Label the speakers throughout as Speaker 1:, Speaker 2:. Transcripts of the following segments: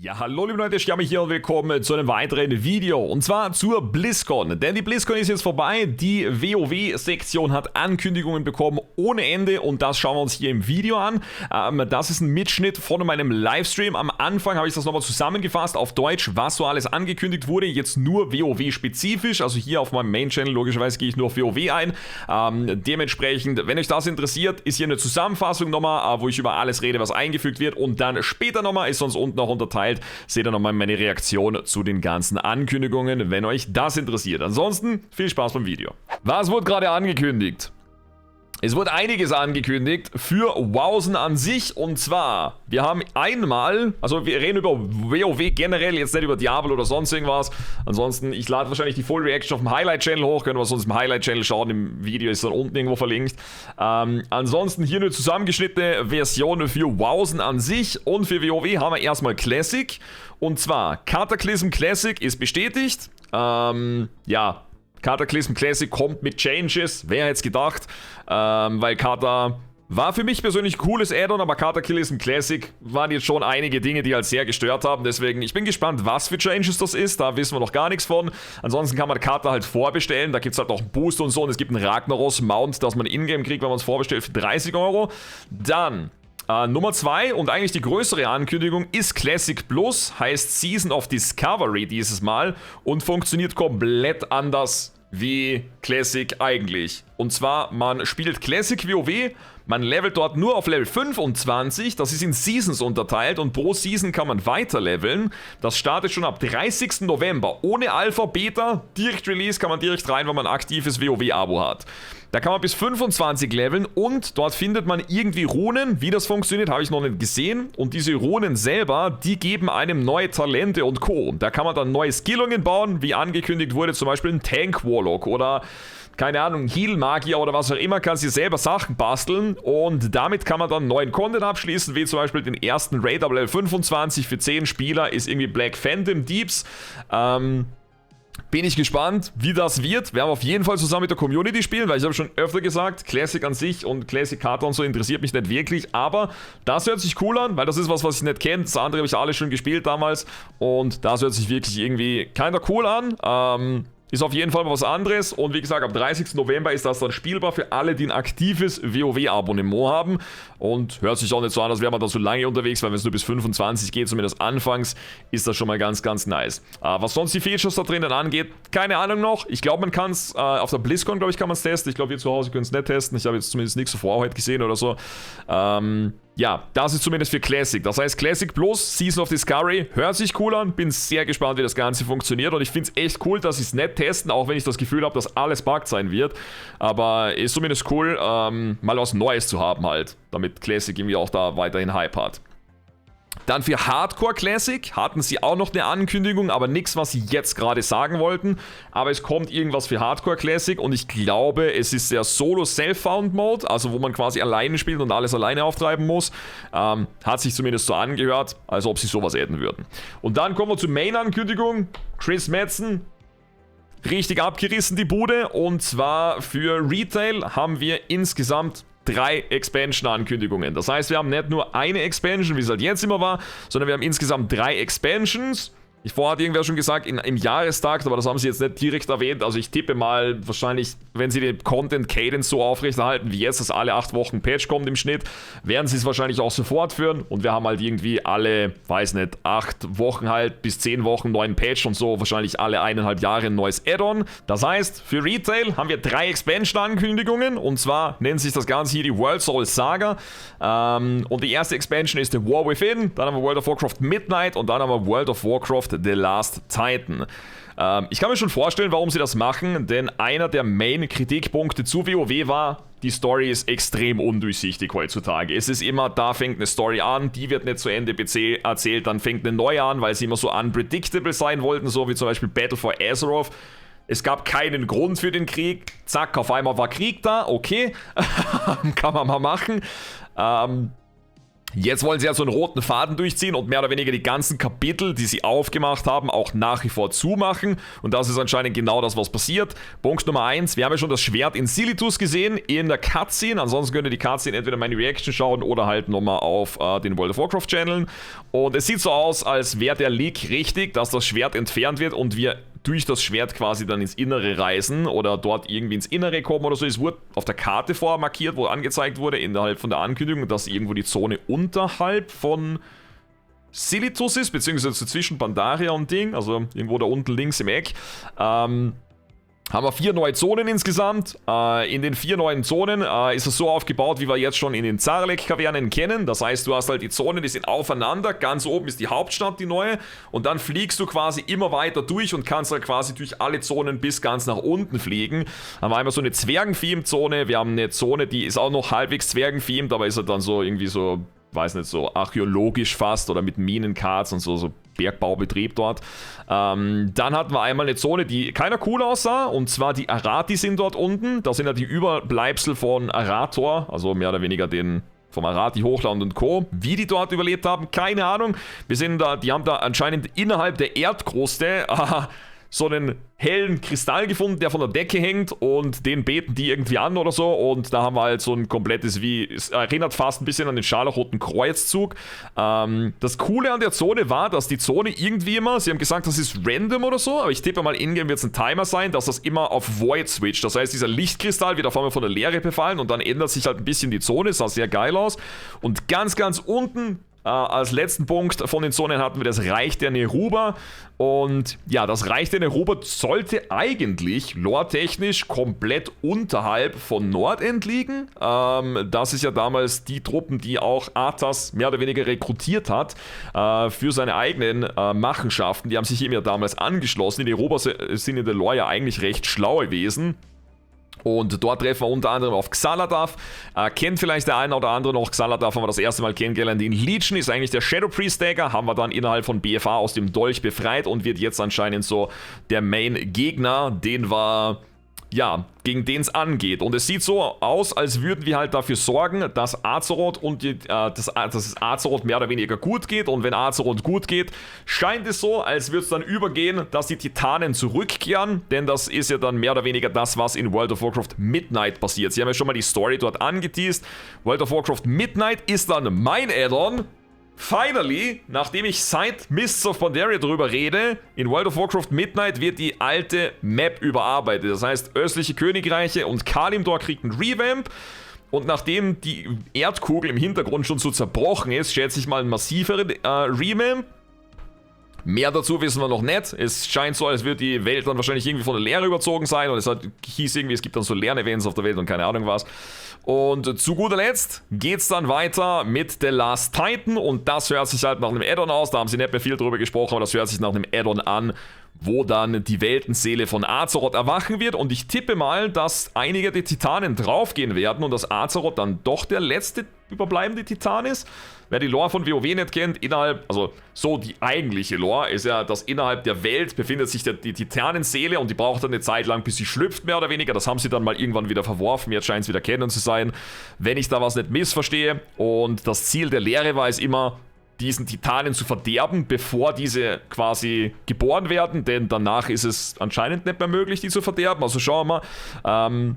Speaker 1: Ja, hallo liebe Leute, Shjami hier und willkommen zu einem weiteren Video und zwar zur Blizzcon, denn die Blizzcon ist jetzt vorbei, die WoW-Sektion hat Ankündigungen bekommen ohne Ende und das schauen wir uns hier im Video an. Das ist ein Mitschnitt von meinem Livestream, am Anfang habe ich das nochmal zusammengefasst auf Deutsch, was so alles angekündigt wurde, jetzt nur WoW-spezifisch, also hier auf meinem Main-Channel, logischerweise gehe ich nur auf WoW ein, dementsprechend, wenn euch das interessiert, ist hier eine Zusammenfassung nochmal, wo ich über alles rede, was eingefügt wird und dann später nochmal, ist sonst unten auch unterteilt, seht ihr nochmal meine Reaktion zu den ganzen Ankündigungen, wenn euch das interessiert. Ansonsten viel Spaß beim Video. Was wurde gerade angekündigt? Es wurde einiges angekündigt für Wowsen an sich und zwar, wir haben einmal, also wir reden über WoW generell, jetzt nicht über Diablo oder sonst irgendwas. Ansonsten, ich lade wahrscheinlich die Full Reaction auf dem Highlight-Channel hoch, können wir sonst im Highlight-Channel schauen, im Video ist dann unten irgendwo verlinkt. Ansonsten hier eine zusammengeschnittene Version für Wowsen an sich und für WoW haben wir erstmal Classic und zwar Cataclysm Classic ist bestätigt, ja. Cataclysm Classic kommt mit Changes, wer hätte es gedacht, weil Kata war für mich persönlich ein cooles Add-on, aber Cataclysm Classic waren jetzt schon einige Dinge, die halt sehr gestört haben, deswegen, ich bin gespannt, was für Changes das ist, da wissen wir noch gar nichts von. Ansonsten kann man Kata halt vorbestellen, da gibt es halt noch einen Boost und so und es gibt einen Ragnaros-Mount, das man in-game kriegt, wenn man es vorbestellt für 30 Euro. Dann Nummer 2 und eigentlich die größere Ankündigung ist Classic Plus, heißt Season of Discovery dieses Mal und funktioniert komplett anders wie Classic eigentlich. Und zwar, man spielt Classic WoW, man levelt dort nur auf Level 25, das ist in Seasons unterteilt und pro Season kann man weiter leveln. Das startet schon ab 30. November, ohne Alpha, Beta, direkt Release, kann man direkt rein, wenn man ein aktives WoW-Abo hat. Da kann man bis 25 leveln und dort findet man irgendwie Runen. Wie das funktioniert, habe ich noch nicht gesehen. Und diese Runen selber, die geben einem neue Talente und Co. Da kann man dann neue Skillungen bauen, wie angekündigt wurde, zum Beispiel ein Tank Warlock oder keine Ahnung, Heal-Magier oder was auch immer, kannst du selber Sachen basteln und damit kann man dann neuen Content abschließen, wie zum Beispiel den ersten Raid ab Level 25 für 10 Spieler ist irgendwie Black Phantom Deeps. Bin ich gespannt, wie das wird. Wir haben auf jeden Fall zusammen mit der Community spielen, weil ich habe schon öfter gesagt, Classic an sich und Classic Kata und so interessiert mich nicht wirklich, aber das hört sich cool an, weil das ist was ich nicht kenne. Das andere habe ich alle schon gespielt damals und das hört sich wirklich irgendwie kinda cool an. Ist auf jeden Fall was anderes und wie gesagt, am 30. November ist das dann spielbar für alle, die ein aktives WoW-Abonnement haben und hört sich auch nicht so an, als wäre man da so lange unterwegs, weil wenn es nur bis 25 geht, zumindest anfangs, ist das schon mal ganz, ganz nice. Was sonst die Features da drinnen angeht, keine Ahnung noch. Ich glaube, man kann es auf der Blizzcon, glaube ich, kann man es testen. Ich glaube, wir zu Hause können es nicht testen. Ich habe jetzt zumindest nichts zuvor heute gesehen oder so. Ja, das ist zumindest für Classic. Das heißt, Classic Plus, Season of Discovery, hört sich cool an. Bin sehr gespannt, wie das Ganze funktioniert. Und ich finde es echt cool, dass sie es nicht testen, auch wenn ich das Gefühl habe, dass alles bugged sein wird. Aber ist zumindest cool, mal was Neues zu haben halt. Damit Classic irgendwie auch da weiterhin Hype hat. Dann für Hardcore Classic hatten sie auch noch eine Ankündigung, aber nichts, was sie jetzt gerade sagen wollten. Aber es kommt irgendwas für Hardcore Classic und ich glaube, es ist der Solo Self-Found Mode, also wo man quasi alleine spielt und alles alleine auftreiben muss. Hat sich zumindest so angehört, als ob sie sowas adden würden. Und dann kommen wir zur Main-Ankündigung. Chris Metzen. Richtig abgerissen die Bude und zwar für Retail haben wir insgesamt 3 Expansion-Ankündigungen. Das heißt, wir haben nicht nur eine Expansion, wie es halt jetzt immer war, sondern wir haben insgesamt 3 Expansions. Vorher hat irgendwer schon gesagt, im Jahrestakt, aber das haben sie jetzt nicht direkt erwähnt. Also ich tippe mal, wahrscheinlich, wenn sie den Content-Cadence so aufrechterhalten wie jetzt, dass alle 8 Wochen Patch kommt im Schnitt, werden sie es wahrscheinlich auch so fortführen. Und wir haben halt irgendwie alle, weiß nicht, 8 Wochen halt bis 10 Wochen neuen Patch und so, wahrscheinlich alle 1,5 Jahre ein neues Add-on. Das heißt, für Retail haben wir 3 Expansion-Ankündigungen und zwar nennt sich das Ganze hier die World Soul Saga. Und die erste Expansion ist The War Within, dann haben wir World of Warcraft Midnight und dann haben wir World of Warcraft The Last Titan. Ich kann mir schon vorstellen, warum sie das machen, denn einer der Main-Kritikpunkte zu WoW war, die Story ist extrem undurchsichtig heutzutage. Es ist immer, da fängt eine Story an, die wird nicht zu Ende erzählt, dann fängt eine neue an, weil sie immer so unpredictable sein wollten, so wie zum Beispiel Battle for Azeroth. Es gab keinen Grund für den Krieg, zack, auf einmal war Krieg da, okay, kann man mal machen. Jetzt wollen sie ja so einen roten Faden durchziehen und mehr oder weniger die ganzen Kapitel, die sie aufgemacht haben, auch nach wie vor zumachen. Und das ist anscheinend genau das, was passiert. Punkt Nummer 1, wir haben ja schon das Schwert in Silithus gesehen, in der Cutscene. Ansonsten könnt ihr die Cutscene entweder meine Reaction schauen oder halt nochmal auf den World of Warcraft Channel. Und es sieht so aus, als wäre der Leak richtig, dass das Schwert entfernt wird und wir durch das Schwert quasi dann ins Innere reisen oder dort irgendwie ins Innere kommen oder so. Es wurde auf der Karte vorher markiert, wo angezeigt wurde, innerhalb von der Ankündigung, dass irgendwo die Zone unterhalb von Silithus ist, beziehungsweise zwischen Pandaria und Ding, also irgendwo da unten links im Eck. Haben wir 4 neue Zonen insgesamt. In den 4 neuen Zonen ist es so aufgebaut, wie wir jetzt schon in den Zarlek-Kavernen kennen. Das heißt, du hast halt die Zonen, die sind aufeinander. Ganz oben ist die Hauptstadt, die neue. Und dann fliegst du quasi immer weiter durch und kannst halt quasi durch alle Zonen bis ganz nach unten fliegen. Haben wir einmal so eine Zwergen-Theme-Zone. Wir haben eine Zone, die ist auch noch halbwegs Zwergen-themed, aber ist halt dann so irgendwie so, weiß nicht, so archäologisch fast oder mit Minenkarts und so Bergbaubetrieb dort. Dann hatten wir einmal eine Zone, die keiner cool aussah, und zwar die Arati sind dort unten. Das sind ja die Überbleibsel von Arator, also mehr oder weniger den vom Arati, Hochland und Co. Wie die dort überlebt haben, keine Ahnung. Die haben da anscheinend innerhalb der Erdkruste so einen hellen Kristall gefunden, der von der Decke hängt, und den beten die irgendwie an oder so, und da haben wir halt so ein komplettes, es erinnert fast ein bisschen an den scharlachroten Kreuzzug. Das Coole an der Zone war, dass die Zone irgendwie immer, sie haben gesagt, das ist random oder so, aber ich tippe mal, in-game wird es ein Timer sein, dass das immer auf Void switcht. Das heißt, dieser Lichtkristall wird auf einmal von der Leere befallen und dann ändert sich halt ein bisschen die Zone, sah sehr geil aus. Und ganz, ganz unten als letzten Punkt von den Zonen hatten wir das Reich der Neruber. Und ja, das Reich der Neruber sollte eigentlich lore-technisch komplett unterhalb von Nordend liegen. Das ist ja damals die Truppen, die auch Arthas mehr oder weniger rekrutiert hat für seine eigenen Machenschaften. Die haben sich ihm ja damals angeschlossen. Die Neruber sind in der Lore ja eigentlich recht schlaue Wesen. Und dort treffen wir unter anderem auf Xaladath. Kennt vielleicht der eine oder andere noch. Xaladath haben wir das erste Mal kennengelernt. In Legion ist eigentlich der Shadow Priest Dagger. Haben wir dann innerhalb von BFA aus dem Dolch befreit und wird jetzt anscheinend so der Main-Gegner, gegen den es angeht. Und es sieht so aus, als würden wir halt dafür sorgen, dass Azeroth dass es Azeroth mehr oder weniger gut geht. Und wenn Azeroth gut geht, scheint es so, als würde es dann übergehen, dass die Titanen zurückkehren. Denn das ist ja dann mehr oder weniger das, was in World of Warcraft Midnight passiert. Sie haben ja schon mal die Story dort angeteased. World of Warcraft Midnight ist dann mein Add-on. Finally, nachdem ich seit Mists of Pandaria drüber rede, in World of Warcraft Midnight wird die alte Map überarbeitet. Das heißt, östliche Königreiche und Kalimdor kriegt einen Revamp. Und nachdem die Erdkugel im Hintergrund schon so zerbrochen ist, schätze ich mal einen massiveren Revamp. Mehr dazu wissen wir noch nicht. Es scheint so, als würde die Welt dann wahrscheinlich irgendwie von der Leere überzogen sein. Und hieß irgendwie, es gibt dann so Lern-Events auf der Welt und keine Ahnung was. Und zu guter Letzt geht's dann weiter mit The Last Titan. Und das hört sich halt nach einem Add-on aus. Da haben sie nicht mehr viel drüber gesprochen, aber das hört sich nach einem Add-on an, wo dann die Weltenseele von Azeroth erwachen wird. Und ich tippe mal, dass einige der Titanen draufgehen werden und dass Azeroth dann doch der letzte überbleibende Titan ist. Wer die Lore von WoW nicht kennt, die eigentliche Lore ist ja, dass innerhalb der Welt befindet sich die Titanenseele und die braucht dann eine Zeit lang, bis sie schlüpft, mehr oder weniger. Das haben sie dann mal irgendwann wieder verworfen, jetzt scheint es wieder kennen zu sein, wenn ich da was nicht missverstehe. Und das Ziel der Lehre war es immer, diesen Titanen zu verderben, bevor diese quasi geboren werden, denn danach ist es anscheinend nicht mehr möglich, die zu verderben. Also schauen wir mal,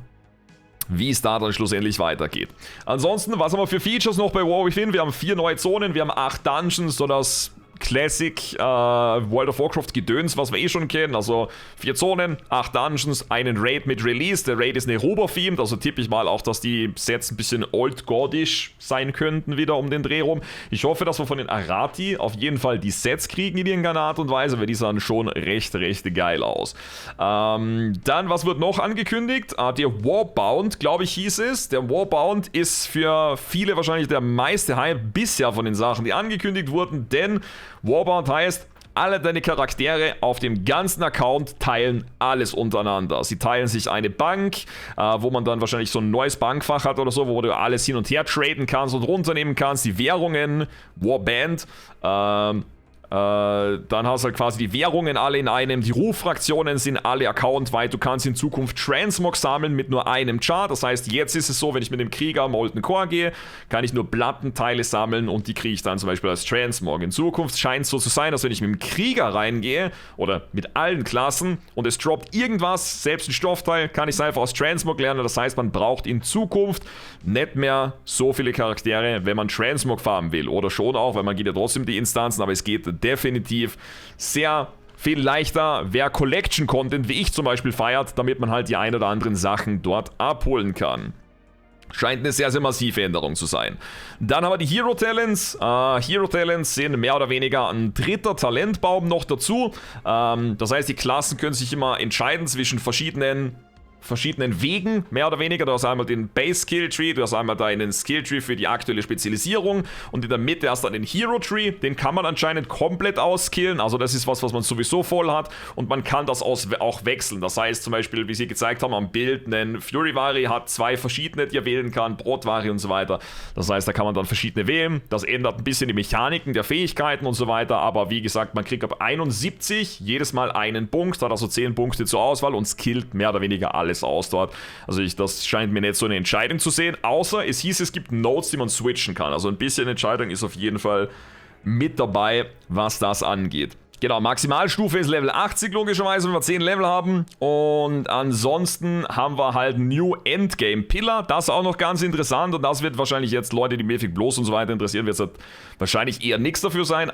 Speaker 1: wie es da dann schlussendlich weitergeht. Ansonsten, was haben wir für Features noch bei WoW? Wir haben 4 neue Zonen, wir haben 8 Dungeons, so das Classic World of Warcraft Gedöns, was wir eh schon kennen. Also 4 Zonen, 8 Dungeons, einen Raid mit Release. Der Raid ist Neruber-themed, also tippe ich mal auch, dass die Sets ein bisschen old-gordisch sein könnten wieder um den Dreh rum. Ich hoffe, dass wir von den Arati auf jeden Fall die Sets kriegen in irgendeiner Art und Weise, weil die sahen schon recht geil aus. Dann, was wird noch angekündigt? Der Warbound, glaube ich, hieß es. Der Warbound ist für viele wahrscheinlich der meiste Hype bisher von den Sachen, die angekündigt wurden, denn Warbound heißt, alle deine Charaktere auf dem ganzen Account teilen alles untereinander. Sie teilen sich eine Bank, wo man dann wahrscheinlich so ein neues Bankfach hat oder so, wo du alles hin und her traden kannst und runternehmen kannst. Die Währungen, Warband, Dann hast du halt quasi die Währungen alle in einem, die Ruffraktionen sind alle accountweit, du kannst in Zukunft Transmog sammeln mit nur einem Chart, das heißt, jetzt ist es so, wenn ich mit dem Krieger Molten Core gehe, kann ich nur Plattenteile sammeln und die kriege ich dann zum Beispiel als Transmog. In Zukunft scheint es so zu sein, dass wenn ich mit dem Krieger reingehe, oder mit allen Klassen, und es droppt irgendwas, selbst ein Stoffteil, kann ich es einfach aus Transmog lernen, das heißt, man braucht in Zukunft nicht mehr so viele Charaktere, wenn man Transmog farmen will, oder schon auch, weil man geht ja trotzdem die Instanzen, aber es geht definitiv sehr viel leichter, wer Collection-Content, wie ich zum Beispiel, feiert, damit man halt die ein oder anderen Sachen dort abholen kann. Scheint eine sehr, sehr massive Änderung zu sein. Dann haben wir die Hero Talents. Hero Talents sind mehr oder weniger ein dritter Talentbaum noch dazu. Das heißt, die Klassen können sich immer entscheiden zwischen verschiedenen Wegen, mehr oder weniger. Du hast einmal den Base Skill Tree, du hast einmal deinen Skill Tree für die aktuelle Spezialisierung und in der Mitte hast du dann den Hero Tree, den kann man anscheinend komplett auskillen, also das ist was man sowieso voll hat und man kann das auch wechseln. Das heißt zum Beispiel, wie sie gezeigt haben am Bild, ein Fury Vari hat 2 verschiedene, die er wählen kann, Brot Vari und so weiter. Das heißt, da kann man dann verschiedene wählen, das ändert ein bisschen die Mechaniken der Fähigkeiten und so weiter, aber wie gesagt, man kriegt ab 71 jedes Mal einen Punkt, hat also 10 Punkte zur Auswahl und skillt mehr oder weniger alles aus dort. Also das scheint mir nicht so eine Entscheidung zu sehen, außer es hieß, es gibt Nodes, die man switchen kann. Also ein bisschen Entscheidung ist auf jeden Fall mit dabei, was das angeht. Genau, Maximalstufe ist Level 80 logischerweise, wenn wir 10 Level haben. Und ansonsten haben wir halt New Endgame Pillar. Das ist auch noch ganz interessant und das wird wahrscheinlich jetzt Leute, die Mythic Plus und so weiter interessieren, wird es halt wahrscheinlich eher nichts dafür sein.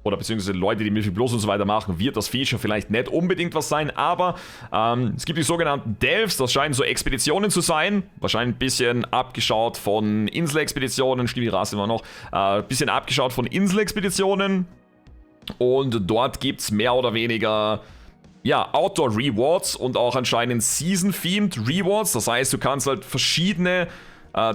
Speaker 1: Oder beziehungsweise Leute, die Mythic Plus und so weiter machen, wird das Feature vielleicht nicht unbedingt was sein, aber es gibt die sogenannten Delves, das scheinen so Expeditionen zu sein, wahrscheinlich ein bisschen abgeschaut von Inselexpeditionen, stimmt die Rasse immer noch, ein bisschen abgeschaut von Inselexpeditionen und dort gibt es mehr oder weniger, ja, Outdoor-Rewards und auch anscheinend Season-Themed Rewards, das heißt, du kannst halt verschiedene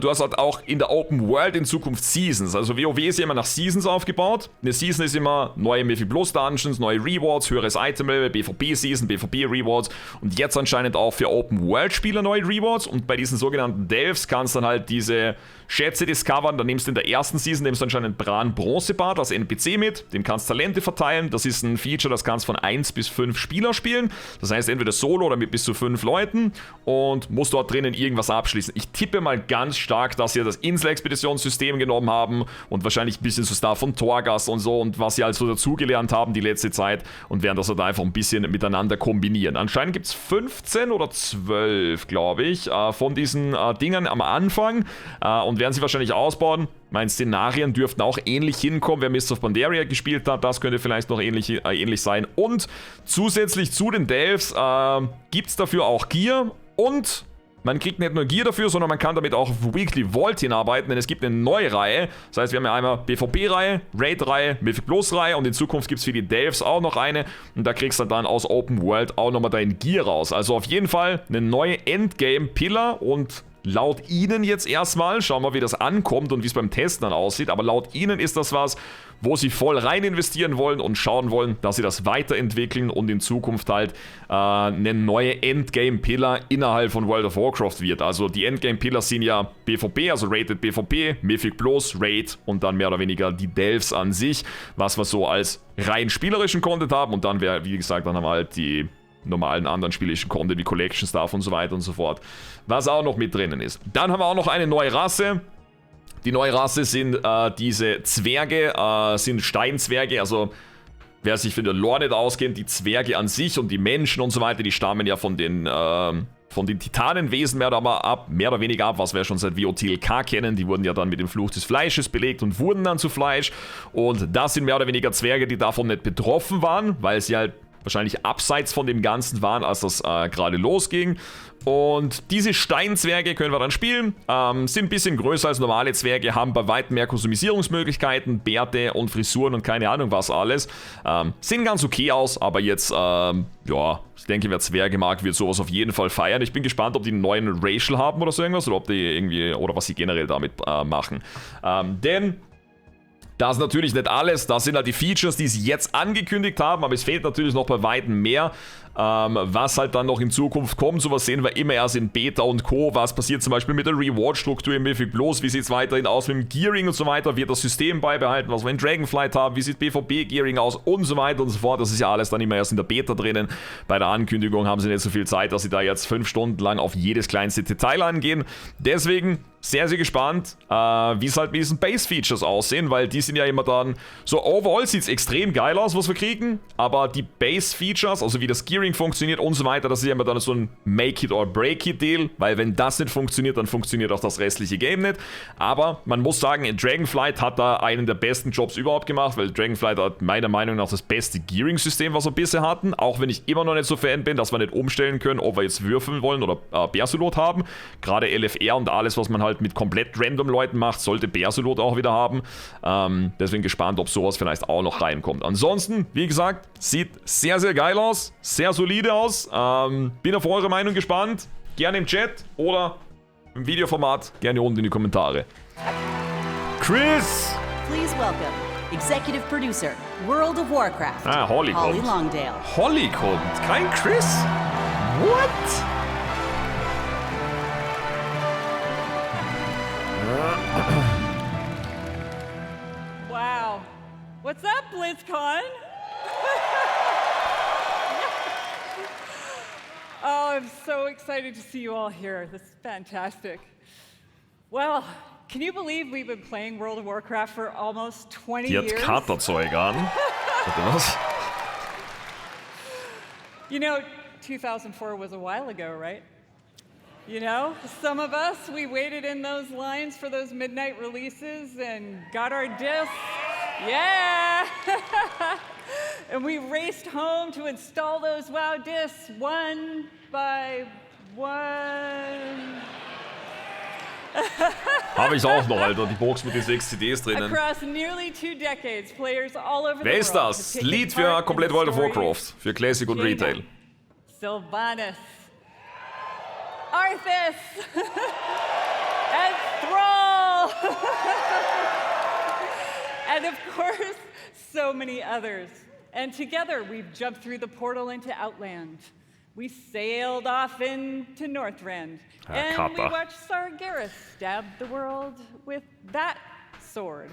Speaker 1: du hast halt auch in der Open World in Zukunft Seasons. Also WoW ist ja immer nach Seasons aufgebaut. Eine Season ist immer neue Mythic Plus Dungeons, neue Rewards, höheres Item-Level, BVP-Season, BVP-Rewards und jetzt anscheinend auch für Open World-Spieler neue Rewards. Und bei diesen sogenannten Delves kannst du dann halt diese Schätze discovern. Da nimmst du in der ersten Season anscheinend Bran-Bronze-Bart als NPC mit. Dem kannst du Talente verteilen. Das ist ein Feature, das kannst von 1 bis 5 Spieler spielen. Das heißt entweder solo oder mit bis zu 5 Leuten und musst dort drinnen irgendwas abschließen. Ich tippe mal ganz stark, dass sie das Insel-Expeditionssystem genommen haben und wahrscheinlich ein bisschen so Stuff von Torghast und so und was sie halt so dazugelernt haben die letzte Zeit und werden das halt einfach ein bisschen miteinander kombinieren. Anscheinend gibt es 15 oder 12, glaube ich, von diesen Dingern am Anfang und werden sie wahrscheinlich ausbauen. Meine Szenarien dürften auch ähnlich hinkommen. Wer Mists of Pandaria gespielt hat, das könnte vielleicht noch ähnlich sein. Und zusätzlich zu den Delves gibt es dafür auch Gear und man kriegt nicht nur Gear dafür, sondern man kann damit auch auf Weekly Vault hinarbeiten, denn es gibt eine neue Reihe. Das heißt, wir haben ja einmal BVP-Reihe, Raid-Reihe, Mythic Plus-Reihe und in Zukunft gibt es für die Delves auch noch eine. Und da kriegst du dann aus Open World auch nochmal dein Gear raus. Also auf jeden Fall eine neue Endgame-Pillar und laut ihnen jetzt erstmal, schauen wir, wie das ankommt und wie es beim Testen dann aussieht, aber laut ihnen ist das was, wo sie voll rein investieren wollen und schauen wollen, dass sie das weiterentwickeln und in Zukunft halt eine neue Endgame-Pillar innerhalb von World of Warcraft wird. Also die Endgame-Pillars sind ja BVP, also Rated BVP, Mythic Plus, Raid und dann mehr oder weniger die Delves an sich, was wir so als rein spielerischen Content haben und dann wäre, wie gesagt, dann haben wir halt die normalen anderen spielerischen Content wie Collection Stuff und so weiter und so fort, was auch noch mit drinnen ist. Dann haben wir auch noch eine neue Rasse. Die neue Rasse sind diese Zwerge, sind Steinzwerge, also wer sich für den Lore nicht auskennt, die Zwerge an sich und die Menschen und so weiter, die stammen ja von den Titanenwesen mehr oder weniger ab, was wir schon seit WOTLK kennen. Die wurden ja dann mit dem Fluch des Fleisches belegt und wurden dann zu Fleisch. Und das sind mehr oder weniger Zwerge, die davon nicht betroffen waren, weil sie halt wahrscheinlich abseits von dem Ganzen waren, als das gerade losging. Und diese Steinzwerge können wir dann spielen, sind ein bisschen größer als normale Zwerge, haben bei weitem mehr Customisierungsmöglichkeiten, Bärte und Frisuren und keine Ahnung was alles. Sehen ganz okay aus, aber jetzt, ja, ich denke, wer Zwerge mag, wird sowas auf jeden Fall feiern. Ich bin gespannt, ob die einen neuen Racial haben oder so irgendwas, oder ob die irgendwie, oder was sie generell damit machen. Denn Das ist natürlich nicht alles, das sind halt die Features, die sie jetzt angekündigt haben, aber es fehlt natürlich noch bei Weitem mehr, was halt dann noch in Zukunft kommt. Sowas sehen wir immer erst in Beta und Co. Was passiert zum Beispiel mit der Reward-Struktur im Mythic Plus, wie sieht es weiterhin aus mit dem Gearing und so weiter, wird das System beibehalten, was wir in Dragonflight haben, wie sieht PvP-Gearing aus und so weiter und so fort. Das ist ja alles dann immer erst in der Beta drinnen. Bei der Ankündigung haben sie nicht so viel Zeit, dass sie da jetzt 5 Stunden lang auf jedes kleinste Detail angehen. Deswegen sehr, sehr gespannt, wie es halt mit diesen Base-Features aussehen, weil die sind ja immer dann, so overall sieht es extrem geil aus, was wir kriegen, aber die Base-Features, also wie das Gearing funktioniert und so weiter, das ist ja immer dann so ein Make-it-or-break-it-Deal, weil wenn das nicht funktioniert, dann funktioniert auch das restliche Game nicht. Aber man muss sagen, Dragonflight hat da einen der besten Jobs überhaupt gemacht, weil Dragonflight hat meiner Meinung nach das beste Gearing-System, was wir bisher hatten, auch wenn ich immer noch nicht so Fan bin, dass wir nicht umstellen können, ob wir jetzt würfeln wollen oder Bersulot haben. Gerade LFR und alles, was man halt mit komplett random Leuten macht, sollte Bersulot auch wieder haben. Deswegen gespannt, ob sowas vielleicht auch noch reinkommt. Ansonsten, wie gesagt, sieht sehr, sehr geil aus, sehr solide aus. Bin auf eure Meinung gespannt. Gerne im Chat oder im Videoformat, gerne unten in die Kommentare. Chris!
Speaker 2: Please welcome Executive Producer, World of Warcraft,
Speaker 1: Holly
Speaker 2: Longdale.
Speaker 1: Holly kommt, kein Chris? What?
Speaker 3: Wow. What's up, Blizzcon? Oh, I'm so excited to see you all here. This is fantastic. Well, can you believe we've been playing World of Warcraft for almost 20
Speaker 1: Die hat
Speaker 3: years?
Speaker 1: Katerzeug an. Warte, was?
Speaker 3: You know, 2004 was a while ago, right? You know, some of us, we waited in those lines for those midnight releases and got our discs. Yeah! And we raced home to install those WoW discs one by one.
Speaker 1: Habe ich auch noch, Alter, die Box mit den 6 CDs drinnen.
Speaker 3: Across nearly 2 decades, players all over the
Speaker 1: Wer ist
Speaker 3: world
Speaker 1: das?
Speaker 3: have taken
Speaker 1: Lied für
Speaker 3: part in
Speaker 1: komplett
Speaker 3: the
Speaker 1: World of
Speaker 3: stories.
Speaker 1: Warcraft, für Classic und Retail.
Speaker 3: Sylvanas, Arthas, and Thrall, and of course, so many others. And together, we've jumped through the portal into Outland. We sailed off into Northrend, and we
Speaker 1: Kappa.
Speaker 3: watched Sargeras stab the world with that sword.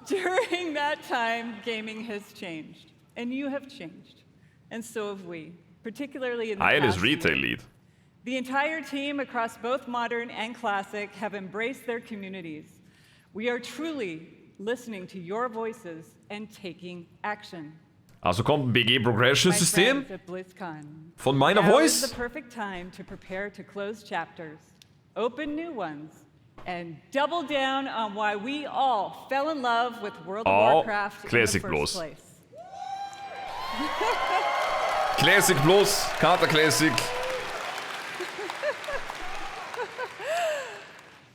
Speaker 3: During that time, gaming has changed, and you have changed, and so have we, particularly in the
Speaker 1: Eines
Speaker 3: past
Speaker 1: Retail
Speaker 3: year.
Speaker 1: Lied.
Speaker 3: The entire team across both modern and classic have embraced their communities. We are truly listening to your voices and taking action.
Speaker 1: Also kommt ein BG Progression
Speaker 3: My
Speaker 1: System
Speaker 3: friends at BlizzCon,
Speaker 1: von meiner
Speaker 3: now is
Speaker 1: Voice.
Speaker 3: the perfect time to prepare to close chapters, open new ones, and double down on why we all fell in love with World of
Speaker 1: Oh,
Speaker 3: Warcraft
Speaker 1: Classic
Speaker 3: in the first
Speaker 1: bloß.
Speaker 3: place.
Speaker 1: Classic Plus, Kater Classic.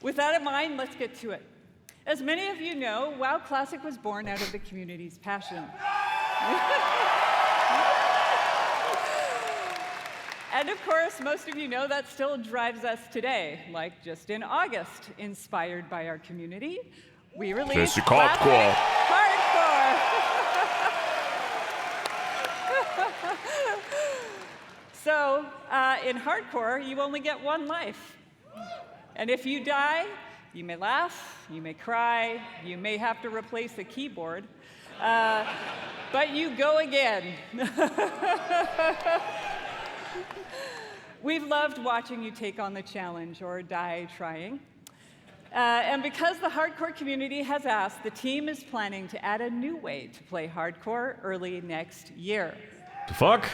Speaker 3: With that in mind, let's get to it. As many of you know, WoW Classic was born out of the community's passion. And of course, most of you know that still drives us today. Like just in August, inspired by our community, we released
Speaker 1: Classic Hardcore.
Speaker 3: Hardcore. So, in Hardcore, you only get one life. And if you die, you may laugh, you may cry, you may have to replace the keyboard, but you go again. We've loved watching you take on the challenge or die trying. And because the hardcore community has asked, the team is planning to add a new way to play hardcore early next year.
Speaker 1: The fuck?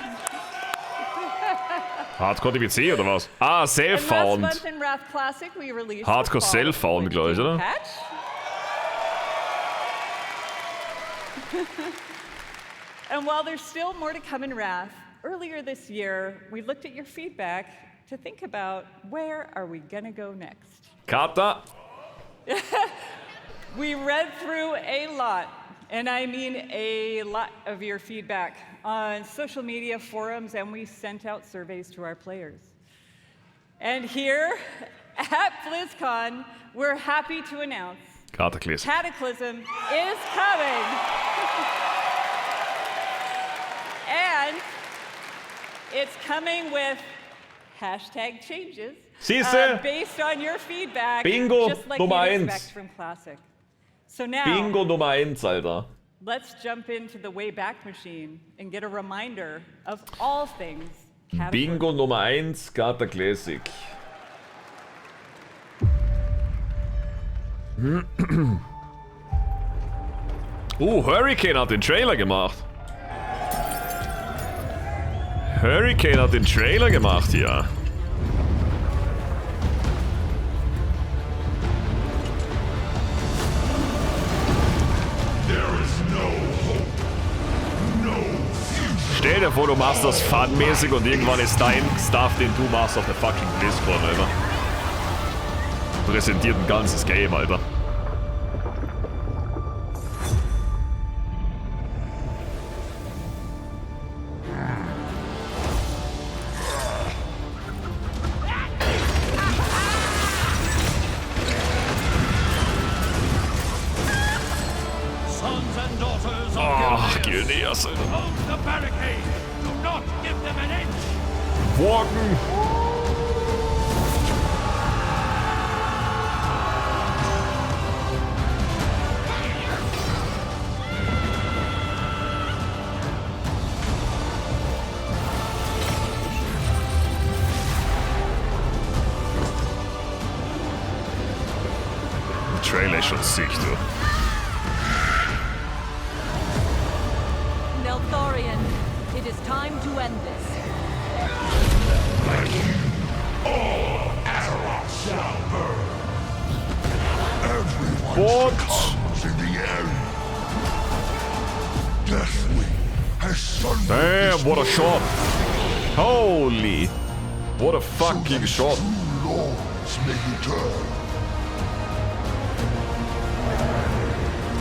Speaker 1: Hardcore DBC oder was? Ah,
Speaker 3: And last
Speaker 1: Self-Found.
Speaker 3: month in Wrath Classic, we released
Speaker 1: Hardcore
Speaker 3: the fall
Speaker 1: Self-Found,
Speaker 3: with
Speaker 1: glaube ich,
Speaker 3: the
Speaker 1: oder?
Speaker 3: patch. And while there's still more to come in Wrath, earlier this year, we looked at your feedback to think about where are we gonna go next.
Speaker 1: Kater.
Speaker 3: We read through a lot, and I mean a lot of your feedback on social media forums, and we sent out surveys to our players. And here, at BlizzCon, we're happy to announce Cataclysm is coming. And it's coming with hashtag changes based on your feedback.
Speaker 1: Bingo
Speaker 3: just like
Speaker 1: Nummer
Speaker 3: you'd
Speaker 1: 1.
Speaker 3: expect from Classic. So now,
Speaker 1: Bingo Nummer 1, Alter.
Speaker 3: let's jump into the Wayback Machine and get a reminder of all things Cataclysm.
Speaker 1: Bingo Nummer 1, Scatter Classic. Hurricane hat den Trailer gemacht. Hurricane hat den Trailer gemacht hier. Stell dir vor, du machst das funmäßig und irgendwann ist dein Stuff, den du machst, auf der fucking Blizzcon, Alter. Präsentiert ein ganzes Game, Alter. Gilneas, Alter. Worgen. Der Trailer ist schon sick, du.
Speaker 2: Nelthorion, it is time to end this.
Speaker 4: Like you, all Azeroth shall burn. Everyone succumbs in the area. Deathwing has sundered.
Speaker 1: Damn, what a shot! Holy! What a fucking shot!
Speaker 4: True lords may return.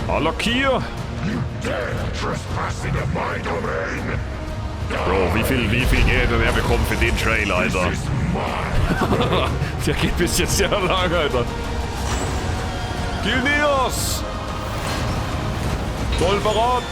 Speaker 1: Alakir!
Speaker 4: You dare trespass into my domain?
Speaker 1: Bro, wie viel Geld hat er bekommen für den Trailer, Alter?
Speaker 4: This is mine.
Speaker 1: Der geht bis jetzt sehr lang, Alter. Gilneas! Golbarat!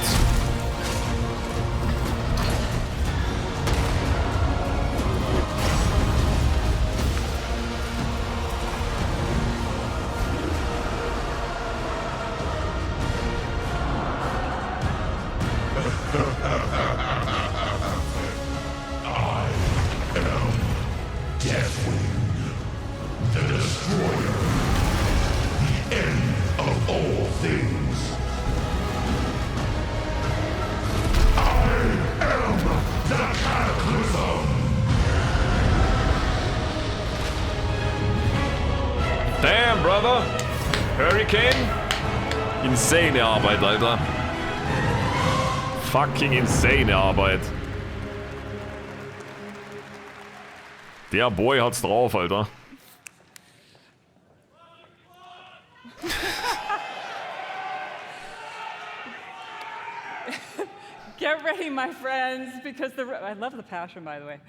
Speaker 1: Damn, brother! Hurricane? Insane Arbeit, Alter. Fucking insane Arbeit. Der Boy hat's drauf, Alter.
Speaker 3: Get ready, my friends, because I love the passion, by the way.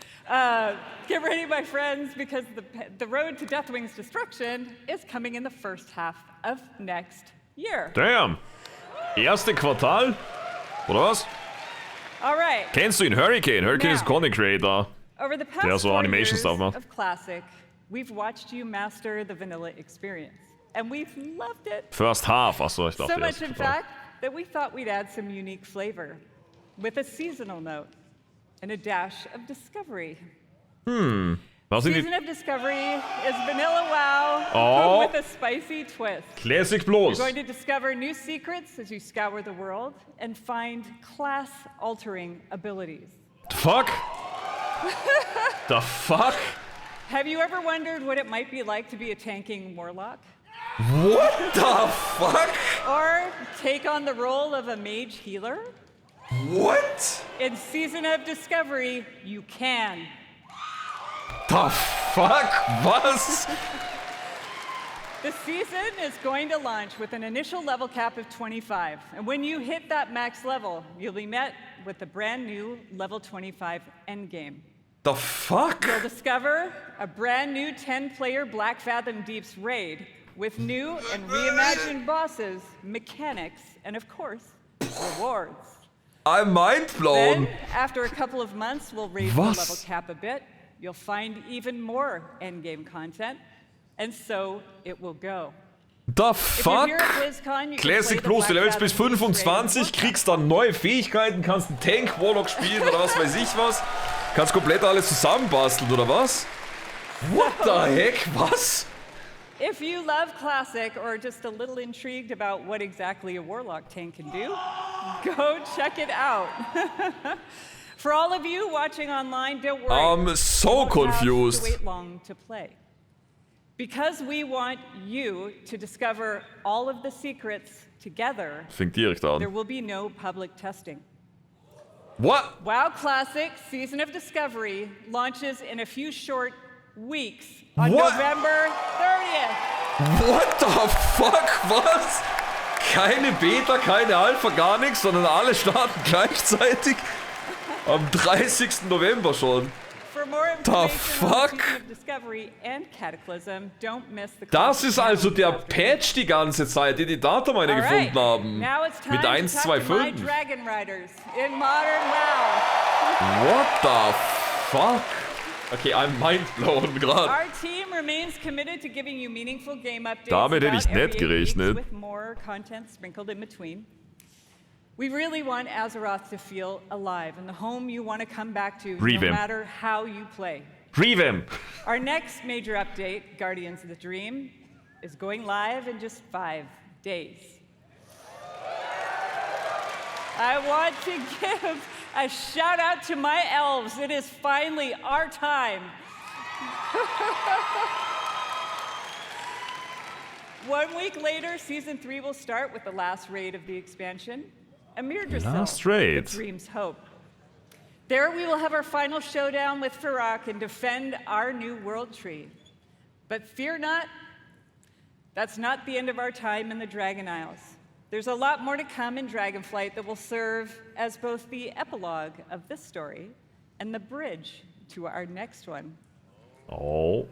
Speaker 3: Get ready, my friends, because the road to Deathwing's destruction is coming in the first half of next year.
Speaker 1: Damn. Erste Quartal? Oder was?
Speaker 3: All right.
Speaker 1: Kennst du ihn? Hurricane? Hurricane ist Content Creator.
Speaker 3: Over the past
Speaker 1: Der so
Speaker 3: 4
Speaker 1: Animation
Speaker 3: years
Speaker 1: Stuff macht.
Speaker 3: of Classic, we've watched you master the vanilla experience, and we've loved it.
Speaker 1: First half. Achso, ich dachte
Speaker 3: So much,
Speaker 1: erste
Speaker 3: in
Speaker 1: Quartal.
Speaker 3: fact, that we thought we'd add some unique flavor with a seasonal note and a dash of discovery.
Speaker 1: Was sind
Speaker 3: Season
Speaker 1: die?
Speaker 3: of Discovery is Vanilla WoW
Speaker 1: Oh.
Speaker 3: with a spicy twist.
Speaker 1: Classic
Speaker 3: You're
Speaker 1: bloß.
Speaker 3: going to discover new secrets as you scour the world and find class-altering abilities.
Speaker 1: Fuck? The fuck?
Speaker 3: Have you ever wondered what it might be like to be a tanking warlock?
Speaker 1: What the fuck?
Speaker 3: Or take on the role of a mage healer?
Speaker 1: What?
Speaker 3: In Season of Discovery, you can.
Speaker 1: The fuck? Was?
Speaker 3: The season is going to launch with an initial level cap of 25. And when you hit that max level, you'll be met with the brand new level 25 endgame.
Speaker 1: The fuck?
Speaker 3: You'll discover a brand new 10-player Black Fathom Deeps raid with new and reimagined bosses, mechanics, and of course, rewards.
Speaker 1: I'm mind blown.
Speaker 3: Then, after a couple of months, we'll raise the level cap a bit. You'll find even more endgame content, and so it will go.
Speaker 1: The fuck?
Speaker 3: Blizzcon,
Speaker 1: Classic Plus, du levelst bis 25, kriegst dann neue Fähigkeiten, kannst einen Tank Warlock spielen oder was weiß ich was. Kannst komplett alles zusammenbasteln oder was? What the heck? Was?
Speaker 3: If you love Classic or just a little intrigued about what exactly a Warlock tank can do, go check it out. For all of you watching online, don't worry.
Speaker 1: I'm so confused.
Speaker 3: You won't have to wait long to play. Because we want you to discover all of the secrets together,
Speaker 1: Fängt direkt an.
Speaker 3: there will be no public testing.
Speaker 1: What?
Speaker 3: WoW Classic Season of Discovery launches in a few short weeks on
Speaker 1: What?
Speaker 3: November 30th.
Speaker 1: What the fuck? Was? Keine Beta, keine Alpha, gar nichts, sondern alle starten gleichzeitig am 30. November schon.
Speaker 3: For more information on Season of Discovery and Cataclysm, don't miss the
Speaker 1: Das ist also der Patch die ganze Zeit, den die Dataminer gefunden haben.
Speaker 3: Now it's time
Speaker 1: Mit
Speaker 3: to talk to my
Speaker 1: 1.2.5.
Speaker 3: Dragon Riders in modern WoW.
Speaker 1: What the fuck? Okay, I'm mind blown gerade.
Speaker 3: Our team remains committed to giving you meaningful game updates.
Speaker 1: Damit hätte ich
Speaker 3: about every
Speaker 1: nicht
Speaker 3: 8
Speaker 1: gerechnet.
Speaker 3: weeks with more content sprinkled in between. We really want Azeroth to feel alive and the home you want to come back to
Speaker 1: Revamp.
Speaker 3: no matter how you play.
Speaker 1: Revamp.
Speaker 3: Our next major update, Guardians of the Dream, is going live in just 5 days. I want to give a shout out to my elves. It is finally our time. 1 week later, Season 3 will start with the last raid of the expansion,
Speaker 1: Last raid.
Speaker 3: the Dream's Hope. There we will have our final showdown with Farak and defend our new world tree. But fear not, that's not the end of our time in the Dragon Isles. There's a lot more to come in Dragonflight that will serve as both the epilogue of this story and the bridge to our next one.
Speaker 1: Oh.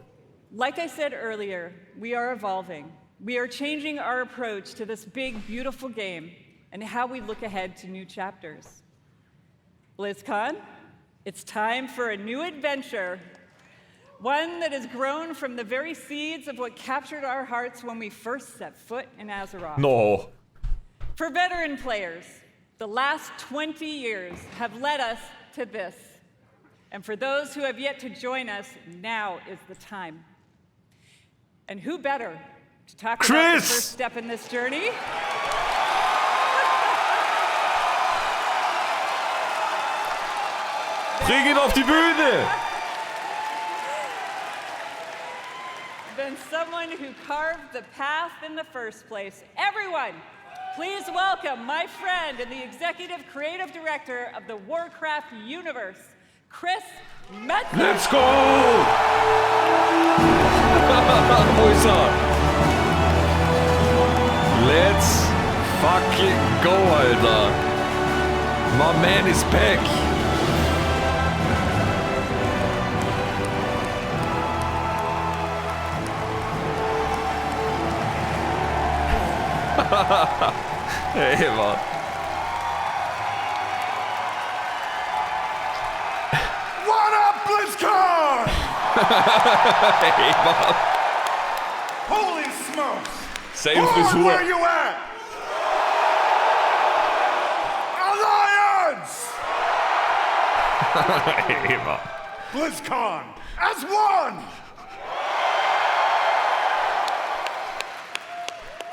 Speaker 3: Like I said earlier, we are evolving. We are changing our approach to this big, beautiful game and how we look ahead to new chapters. Blizzcon, it's time for a new adventure, one that has grown from the very seeds of what captured our hearts when we first set foot in Azeroth.
Speaker 1: No.
Speaker 3: For veteran players, the last 20 years have led us to this. And for those who have yet to join us, now is the time. And who better to talk about the first step in this journey?
Speaker 1: Bring ihn auf die Bühne!
Speaker 3: Than someone who carved the path in the first place. Everyone, please welcome my friend and the executive creative director of the Warcraft universe, Chris Metzger.
Speaker 1: Let's go! Wo ist er? Let's fucking go, Alter. My man is back. Hey, Mann.
Speaker 4: What up, Blizzcon?
Speaker 1: Hey, Mann.
Speaker 4: Holy smokes!
Speaker 1: Same
Speaker 4: Where
Speaker 1: Frisur.
Speaker 4: you at? Alliance!
Speaker 1: Hey, Mann.
Speaker 4: BlizzCon as one!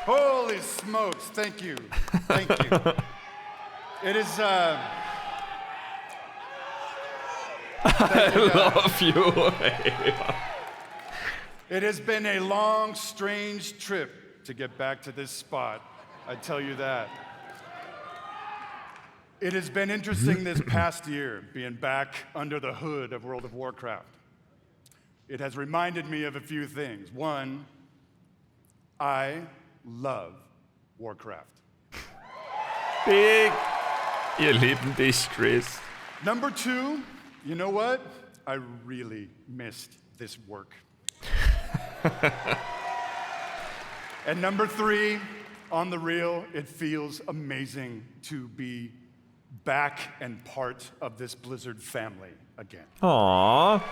Speaker 4: Holy smokes, thank you. Thank you. It is,
Speaker 1: I love you. Hey, Mann.
Speaker 4: It has been a long, strange trip to get back to this spot, I tell you that. It has been interesting this past year, being back under the hood of World of Warcraft. It has reminded me of a few things. One, I love Warcraft.
Speaker 1: Big. Wir lieben dich, Chris.
Speaker 4: Number two, you know what? I really missed this work. And number 3, on the real, it feels amazing to be back and part of this Blizzard family again.
Speaker 1: Aww.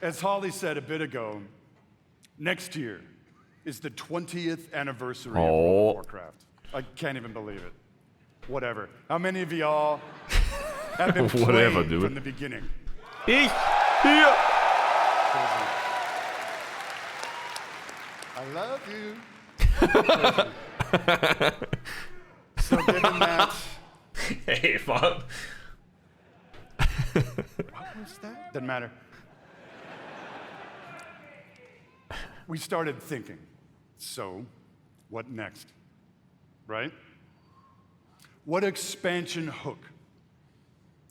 Speaker 4: As Holly said a bit ago, next year is the 20th anniversary of World of Warcraft. I can't even believe it. Whatever. How many of y'all have been playing from the beginning?
Speaker 1: Ich hier.
Speaker 4: I love you. So given that...
Speaker 1: Hey, Mann.
Speaker 4: What was that? Doesn't matter. We started thinking, so what next? Right? What expansion hook?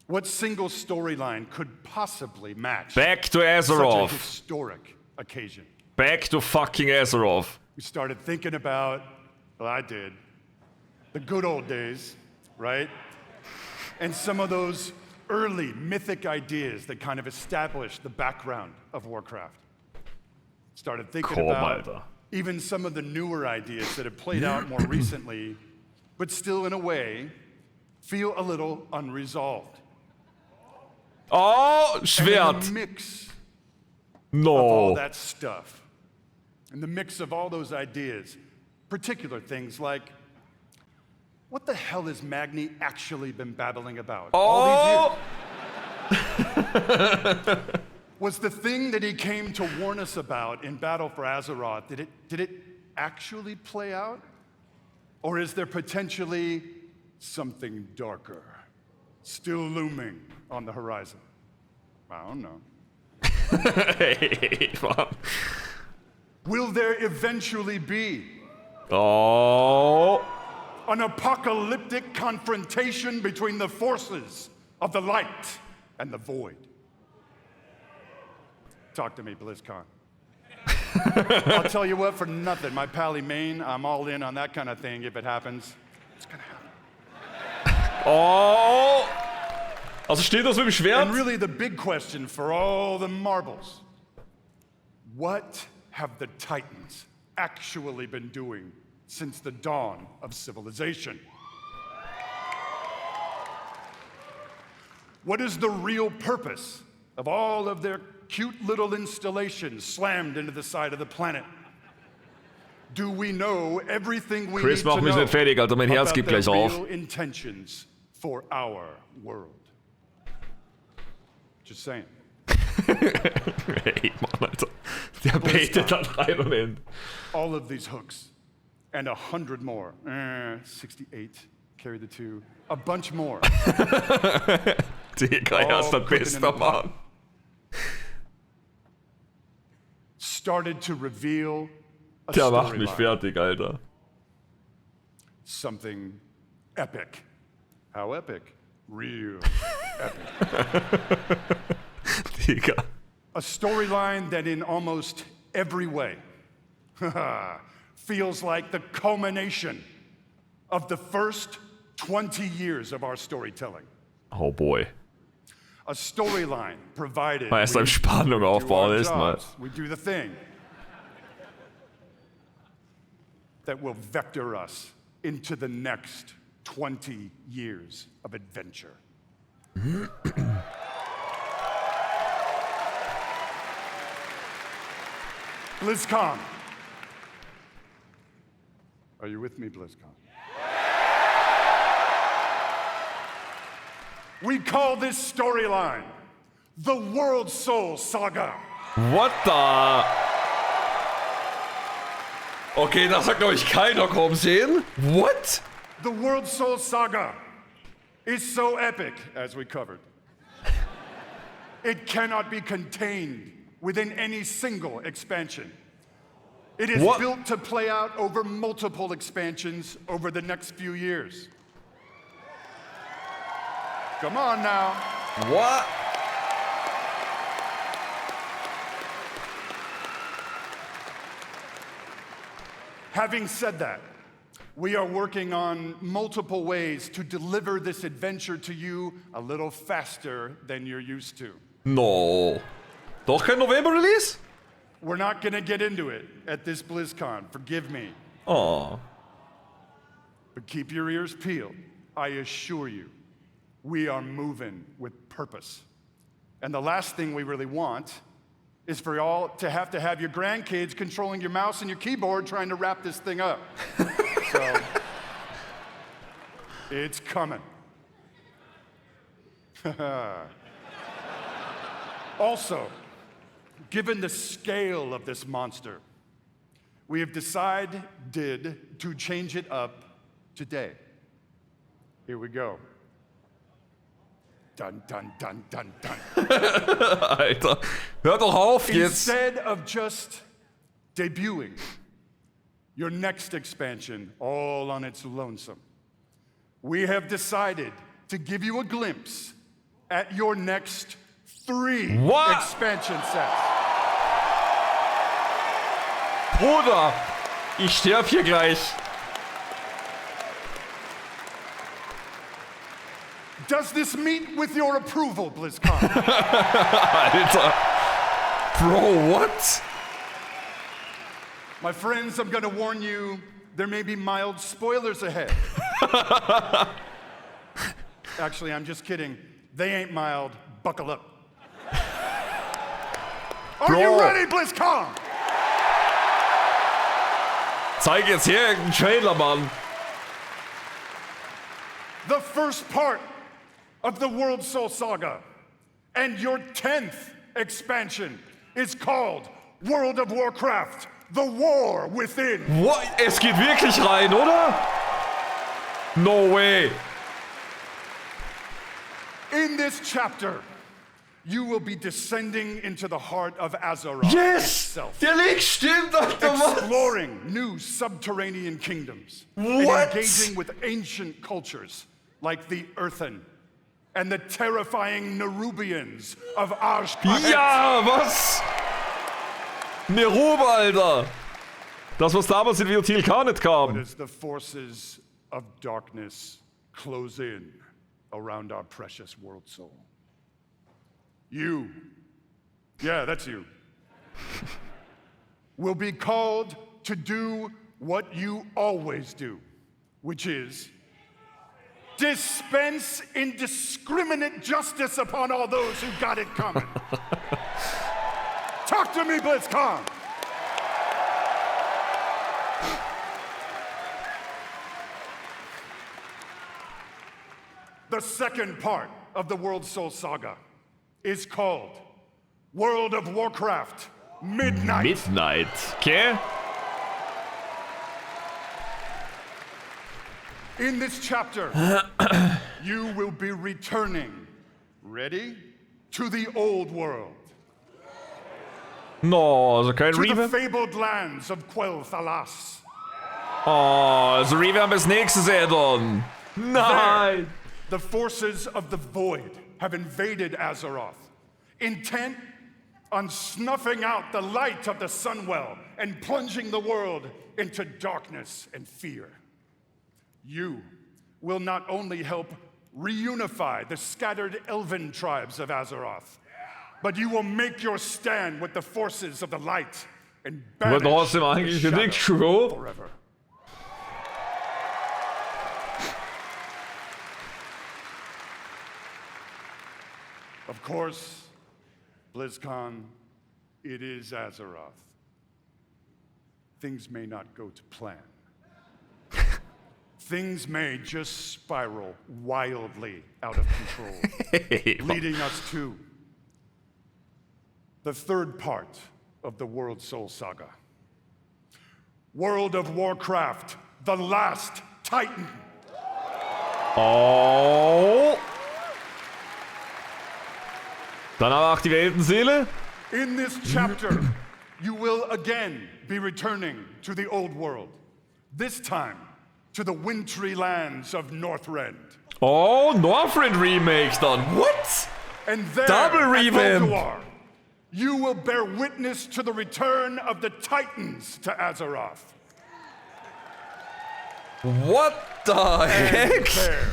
Speaker 4: What single storyline could possibly match
Speaker 1: Back to
Speaker 4: such a
Speaker 1: Azeroth.
Speaker 4: historic occasion?
Speaker 1: Back to fucking Azeroth.
Speaker 4: We started thinking about, well, I did, the good old days, right? And some of those early mythic ideas that kind of established the background of Warcraft. Started thinking about even some of the newer ideas that have played out more recently, but still in a way feel a little unresolved.
Speaker 1: Oh,
Speaker 4: And in
Speaker 1: Schwert.
Speaker 4: the mix of all
Speaker 1: No.
Speaker 4: that stuff, in the mix of all those ideas, particular things like, what the hell has Magni actually been babbling about all these years? Was the thing that he came to warn us about in Battle for Azeroth, did it actually play out? Or is there potentially something darker still looming on the horizon? I don't know.
Speaker 1: Hey, Mann.
Speaker 4: Will there eventually be
Speaker 1: Oh.
Speaker 4: an apocalyptic confrontation between the forces of the light and the void? Talk to me, Blizzcon. I'll tell you what, for nothing, my pally Maine, I'm all in on that kind of thing if it happens. It's gonna happen.
Speaker 1: Oh. Also steht das mit dem
Speaker 4: And
Speaker 1: Schwert?
Speaker 4: really the big question for all the marbles, what have the Titans actually been doing since the dawn of civilization? What is the real purpose of all of their cute little installations slammed into the side of the planet? Do we know everything we
Speaker 1: Chris,
Speaker 4: need
Speaker 1: mach
Speaker 4: to
Speaker 1: mich
Speaker 4: know
Speaker 1: nicht fertig, Alter. Mein Herz
Speaker 4: about
Speaker 1: geht
Speaker 4: their
Speaker 1: gleich auf.
Speaker 4: real intentions for our world? Just saying.
Speaker 1: Hey, Mann, Alter. Der baitet da rein und hin.
Speaker 4: All of these hooks and 100 more. 68, carry the 2. A bunch more.
Speaker 1: Digga, er ist der Beste, Mann.
Speaker 4: Started to reveal a
Speaker 1: Der macht mich
Speaker 4: storyline.
Speaker 1: fertig, Alter.
Speaker 4: Something epic. How epic? Real epic.
Speaker 1: Digga.
Speaker 4: A storyline that in almost every way feels like the culmination of the first 20 years of our storytelling.
Speaker 1: Oh boy.
Speaker 4: A storyline provided
Speaker 1: Mal erst
Speaker 4: we
Speaker 1: eine Spannung
Speaker 4: do
Speaker 1: aufbauen,
Speaker 4: our
Speaker 1: erstmal.
Speaker 4: jobs, we do the thing that will vector us into the next 20 years of adventure. BlizzCon. Are you with me, BlizzCon? We call this storyline the World Soul Saga.
Speaker 1: What the? Okay, das hat, glaube ich, keiner kommen sehen. What?
Speaker 4: The World Soul Saga is so epic, as we covered. It cannot be contained within any single expansion. It is
Speaker 1: What?
Speaker 4: built to play out over multiple expansions over the next few years. Come on now.
Speaker 1: What?
Speaker 4: Having said that, We are working on multiple ways to deliver this adventure to you a little faster than you're used to.
Speaker 1: No. Doch kein November-Release?
Speaker 4: We're not gonna get into it at this BlizzCon, forgive me.
Speaker 1: Oh.
Speaker 4: But keep your ears peeled. I assure you, we are moving with purpose. And the last thing we really want is for y'all to have your grandkids controlling your mouse and your keyboard trying to wrap this thing up. So, it's coming. Also, given the scale of this monster, we have decided to change it up today. Here we go. Dun, dun, dun, dun, dun.
Speaker 1: Alter, hör doch auf jetzt.
Speaker 4: Instead of just debuting your next expansion all on its lonesome, we have decided to give you a glimpse at your next 3
Speaker 1: What?
Speaker 4: expansion sets.
Speaker 1: Bruder, ich sterb hier gleich.
Speaker 4: Does this meet with your approval, BlizzCon?
Speaker 1: Alter. Bro, what?
Speaker 4: My friends, I'm gonna warn you, there may be mild spoilers ahead. Actually, I'm just kidding. They ain't mild. Buckle up. Are you ready, BlizzCon?
Speaker 1: Zeig jetzt hier irgendeinen Trailer, Mann.
Speaker 4: The first part of the World Soul Saga and your 10th expansion is called World of Warcraft, The War Within.
Speaker 1: What? Es geht wirklich rein, oder? No way.
Speaker 4: In this chapter, you will be descending into the heart of Azeroth
Speaker 1: Yes!
Speaker 4: itself,
Speaker 1: Der Link stimmt, Alter, was?
Speaker 4: exploring new subterranean kingdoms,
Speaker 1: What?
Speaker 4: and engaging with ancient cultures like the Earthen and the terrifying Nerubians of Ashkahet.
Speaker 1: Ja, was? Neruba, Alter. Das, was damals in WTLK nicht kam.
Speaker 4: As the forces of darkness close in around our precious world soul, you, yeah, that's you, will be called to do what you always do, which is dispense indiscriminate justice upon all those who got it coming. Talk to me, BlizzCon. The second part of the World Soul Saga is called World of Warcraft Midnight.
Speaker 1: Midnight, okay?
Speaker 4: In this chapter, you will be returning, ready, to the old world,
Speaker 1: No, also kein
Speaker 4: to the
Speaker 1: Revamp.
Speaker 4: fabled lands of Quel'Thalas.
Speaker 1: Oh, also Revamp ist nächstes Add-on. Nein.
Speaker 4: The forces of the Void have invaded Azeroth, intent on snuffing out the light of the Sunwell and plunging the world into darkness and fear. You will not only help reunify the scattered elven tribes of Azeroth, but you will make your stand with the forces of the light and
Speaker 1: Aber
Speaker 4: banish
Speaker 1: trotzdem
Speaker 4: the
Speaker 1: eigentlich gedickt,
Speaker 4: shadow
Speaker 1: Bro.
Speaker 4: forever. Of course, BlizzCon, it is Azeroth. Things may not go to plan. Things may just spiral wildly out of control, leading us to the third part of the World Soul Saga. World of Warcraft, The Last Titan.
Speaker 1: Oh. Dann aber die Weltenseele.
Speaker 4: In this chapter, you will again be returning to the old world, this time to the wintry lands of Northrend.
Speaker 1: Oh, Northrend Remakes dann. What?
Speaker 4: And there,
Speaker 1: Double
Speaker 4: at
Speaker 1: revamp.
Speaker 4: Golduar, you will bear witness to the return of the Titans to Azeroth.
Speaker 1: What the heck?
Speaker 4: There,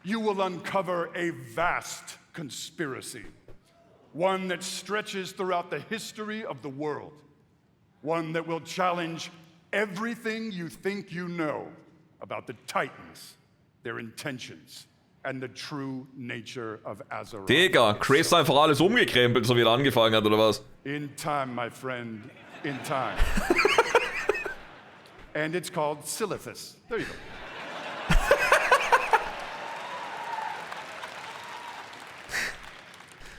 Speaker 4: you will uncover a vast conspiracy. One that stretches throughout the history of the world. One that will challenge everything you think you know about the Titans, their intentions, and the true nature of Azeroth.
Speaker 1: Digga, Chris einfach alles umgekrempelt, so wie er angefangen hat, oder was?
Speaker 4: In time, my friend, in time. And it's called Silithus. There you go.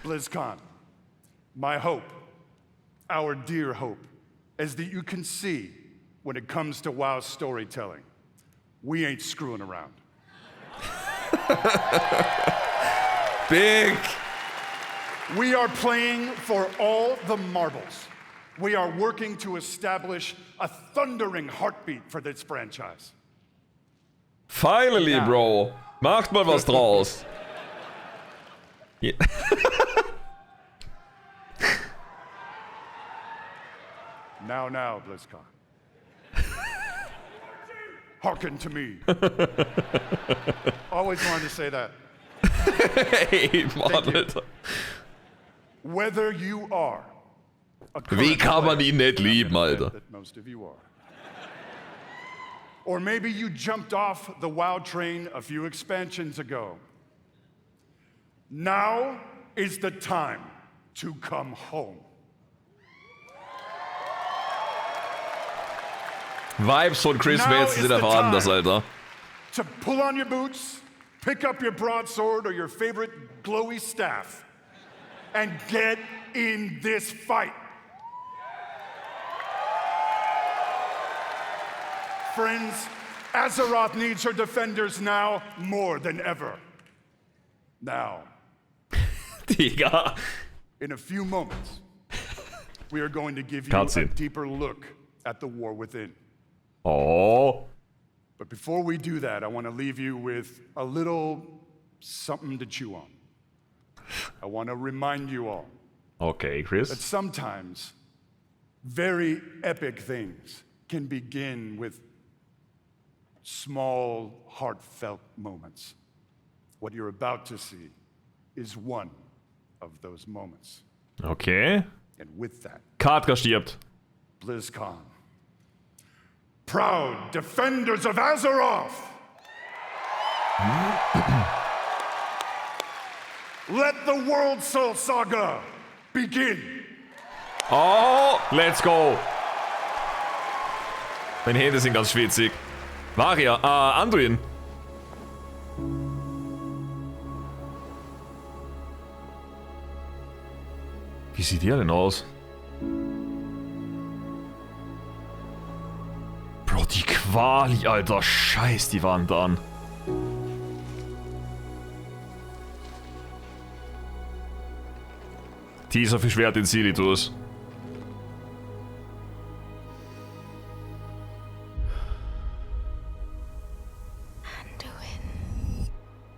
Speaker 4: Blizzcon, my hope, our dear hope, is that you can see when it comes to WoW storytelling, we ain't screwing around.
Speaker 1: Big!
Speaker 4: We are playing for all the marbles. We are working to establish a thundering heartbeat for this franchise.
Speaker 1: Finally, bro! Macht mal was draus! Yeah.
Speaker 4: Now, BlizzCon. Hearken to me. Always wanted to say that.
Speaker 1: Hey, Mann, Alter.
Speaker 4: Whether you are a
Speaker 1: Wie
Speaker 4: current
Speaker 1: kann man
Speaker 4: player,
Speaker 1: ihn nicht lieben, Alter?
Speaker 4: that most of you are. Or maybe you jumped off the WoW train a few expansions ago. Now is the time to come home.
Speaker 1: Vibes von Chris
Speaker 4: Now
Speaker 1: Metz
Speaker 4: is
Speaker 1: sind
Speaker 4: the
Speaker 1: einfach anders,
Speaker 4: time.
Speaker 1: Alter.
Speaker 4: To pull on your boots, pick up your broadsword or your favorite glowy staff, and get in this fight. Friends, Azeroth needs her defenders now more than ever. Now,
Speaker 1: Digga.
Speaker 4: in a few moments, we are going to give you
Speaker 1: Cutscene.
Speaker 4: a deeper look at the war within.
Speaker 1: Oh.
Speaker 4: But before we do that, I want to leave you with a little something to chew on. I want to remind you all
Speaker 1: Okay,
Speaker 4: that
Speaker 1: Chris.
Speaker 4: sometimes very epic things can begin with small, heartfelt moments. What you're about to see is one of those moments.
Speaker 1: Okay.
Speaker 4: And with that,
Speaker 1: Katka stirbt.
Speaker 4: BlizzCon. Proud defenders of Azeroth! Let the World Soul Saga begin!
Speaker 1: Oh, let's go. Meine Hände sind ganz schwitzig. Varia, Anduin. Wie sieht der denn aus? Bro, die Quali, Alter. Scheiß die Wand an. Teaser für Schwert in Silitus.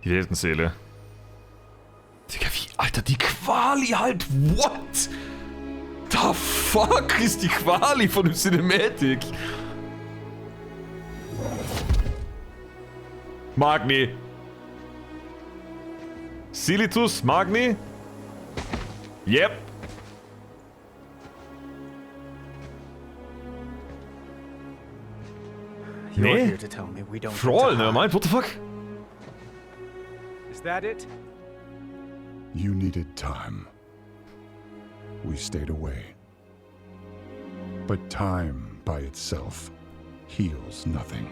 Speaker 1: Die Weltenseele. Digga, wie, Alter, die Quali halt, what? The fuck ist die Quali von dem Cinematic? Magni. Silitus, Magni? Yep.
Speaker 5: You're
Speaker 1: Nee.
Speaker 5: here to tell me we don't.
Speaker 1: Thrall, never mind, what the fuck?
Speaker 5: Is that it?
Speaker 6: You needed time. We stayed away. But time by itself heals nothing.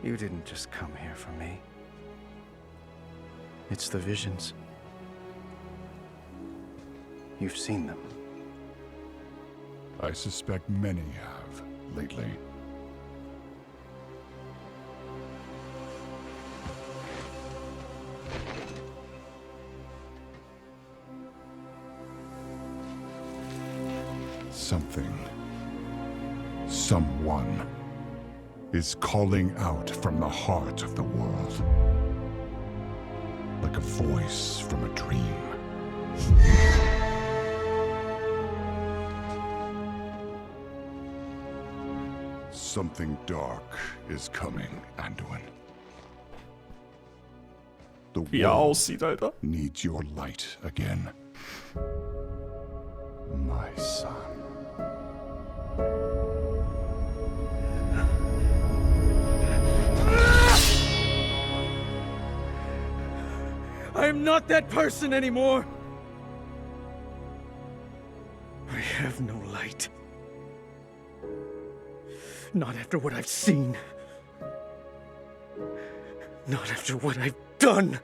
Speaker 5: You didn't just come here for me. It's the visions. You've seen them.
Speaker 6: I suspect many have lately. Something, someone, is calling out from the heart of the world. Like a voice from a dream. Something dark is coming, Anduin. The
Speaker 1: Wie er
Speaker 6: world
Speaker 1: aussieht, Alter.
Speaker 6: needs your light again. My son.
Speaker 5: I am not that person anymore. I have no light. Not after what I've seen. Not after what I've done.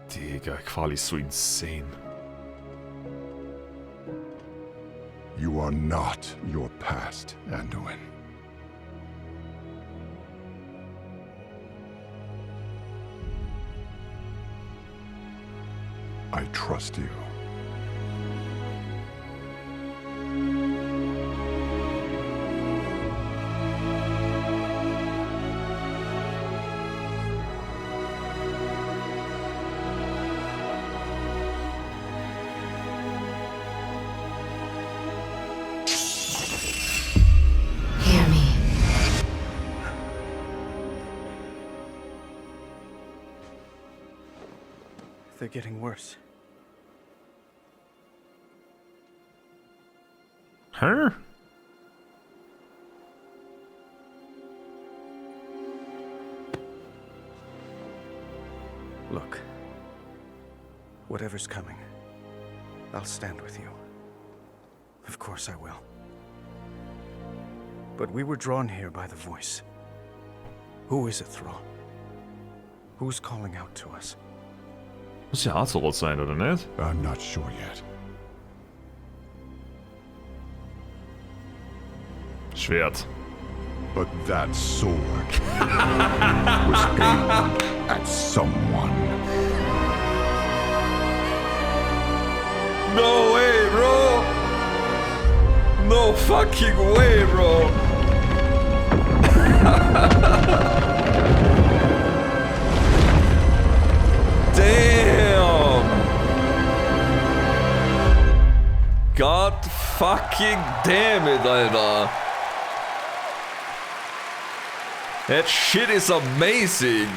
Speaker 1: Digga, Quali ist so insane.
Speaker 6: You are not your past, Anduin. I trust you.
Speaker 7: Hear me.
Speaker 5: They're getting worse.
Speaker 1: Huh?
Speaker 5: Look. Whatever's coming, I'll stand with you. Of course I will. But we were drawn here by the voice. Who is it, Thrall? Who's calling out to us?
Speaker 1: Muss ja Azeroth sein, oder nicht?
Speaker 6: I'm not sure yet.
Speaker 1: Schwert.
Speaker 6: But that sword was aimed at someone.
Speaker 1: No way, bro! No fucking way, bro! Damn! God fucking damn it, Alter! That shit is amazing!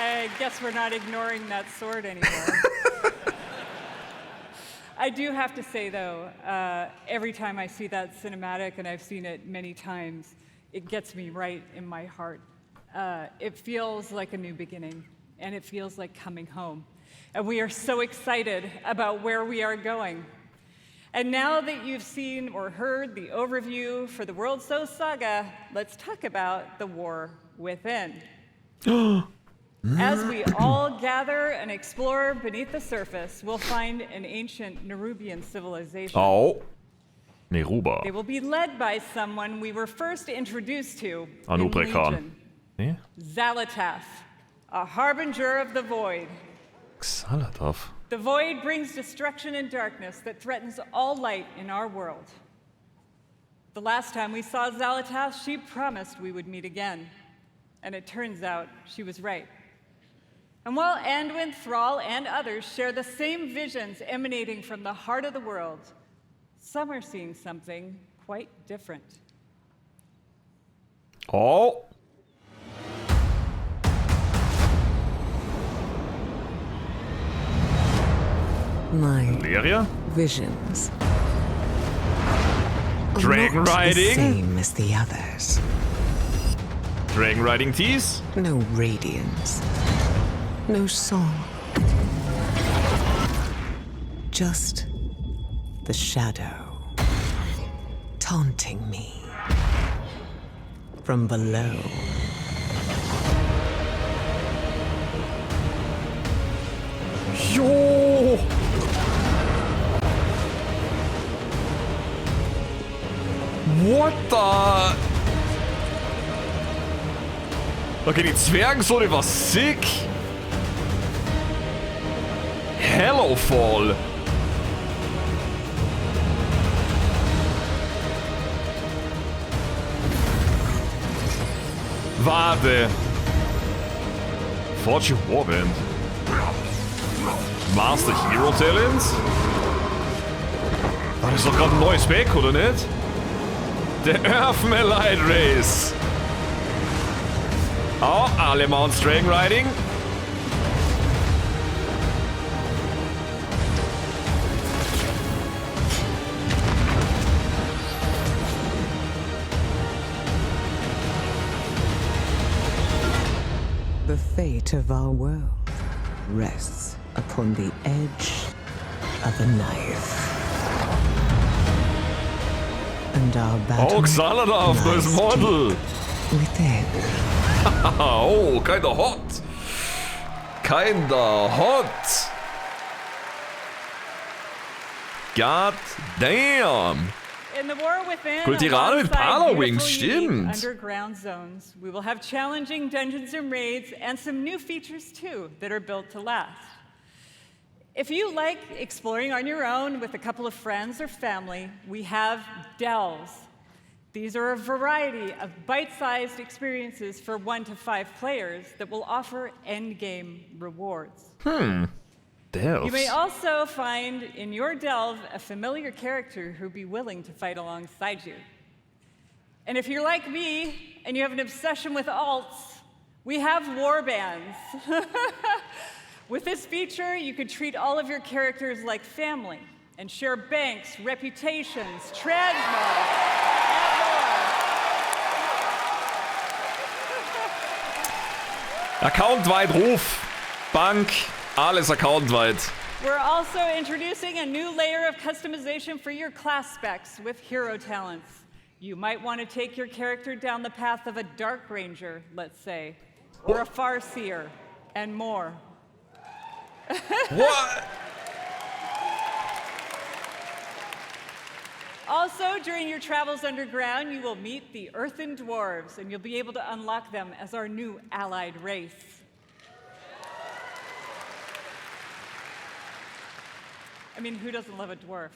Speaker 3: I guess we're not ignoring that sword anymore. I do have to say, though, every time I see that cinematic, and I've seen it many times, it gets me right in my heart. It feels like a new beginning, and it feels like coming home. And we are so excited about where we are going. And now that you've seen or heard the overview for the World So Saga, let's talk about the war within. As we all gather and explore beneath the surface, we'll find an ancient Nerubian civilization.
Speaker 1: Oh. Neruba.
Speaker 3: They will be led by someone we were first introduced to in
Speaker 1: Anubrekhan.
Speaker 3: Legion,
Speaker 1: Nee?
Speaker 3: Xalatath, a harbinger of the void.
Speaker 1: Xalatath.
Speaker 3: The void brings destruction and darkness that threatens all light in our world. The last time we saw Xalatath, she promised we would meet again. And it turns out she was right. And while Anduin, Thrall, and others share the same visions emanating from the heart of the world, some are seeing something quite different.
Speaker 1: Oh.
Speaker 7: My
Speaker 1: Valeria?
Speaker 7: visions are
Speaker 1: Dragon
Speaker 7: not the
Speaker 1: riding?
Speaker 7: same as the others.
Speaker 1: Dragon riding tease?
Speaker 7: No radiance. No song. Just the shadow taunting me from below.
Speaker 1: Jo! What the? Okay, die Zwergensohle war sick. Hello Fall. Warte. Forge your Warband. Master Hero Talent? War das doch gerade ein neues Spec, oder nicht? Der Earthen Allied Race. Oh, alle Mounts Dragon Riding.
Speaker 7: The fate of our world rests upon the edge of a knife. And our battle
Speaker 1: Oh, Xaladar, neues
Speaker 7: lies
Speaker 1: Model.
Speaker 7: deep within.
Speaker 1: Oh, kinda hot. Kinda hot. God damn.
Speaker 3: In the war within,
Speaker 1: Kultirane mit
Speaker 3: alongside
Speaker 1: Parlowings,
Speaker 3: beautiful, unique
Speaker 1: stimmt.
Speaker 3: underground zones, we will have challenging dungeons and raids and some new features too that are built to last. If you like exploring on your own with a couple of friends or family, we have delves. These are a variety of bite-sized experiences for 1 to 5 players that will offer endgame rewards.
Speaker 1: Delves.
Speaker 3: You may also find in your delve a familiar character who'd be willing to fight alongside you. And if you're like me and you have an obsession with alts, we have warbands. With this feature, you could treat all of your characters like family and share banks, reputations, transmog, and more.
Speaker 1: Accountweit Ruf. Bank. Alles accountweit.
Speaker 3: We're also introducing a new layer of customization for your class specs with hero talents. You might want to take your character down the path of a Dark Ranger, let's say, or a Farseer, and more.
Speaker 1: What?
Speaker 3: Also, during your travels underground, you will meet the Earthen Dwarves, and you'll be able to unlock them as our new allied race. I mean, who doesn't love a dwarf?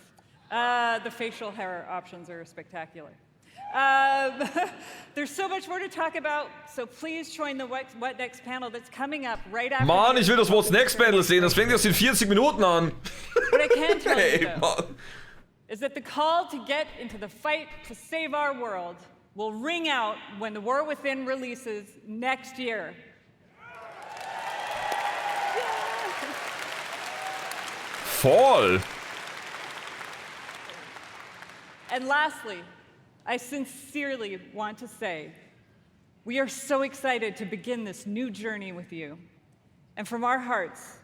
Speaker 3: The facial hair options are spectacular. There's so much more to talk about, so please join the What Next panel that's coming up right after.
Speaker 1: Mann, ich will das What's Next Battle sehen. Das fängt erst in 40 Minuten an.
Speaker 3: What I can tell
Speaker 1: Hey,
Speaker 3: you, though,
Speaker 1: Mann.
Speaker 3: is that the call to get into the fight to save our world will ring out when the War Within releases next year.
Speaker 1: Voll.
Speaker 3: And lastly, I sincerely want to say, we are so excited to begin this new journey with you. And from our hearts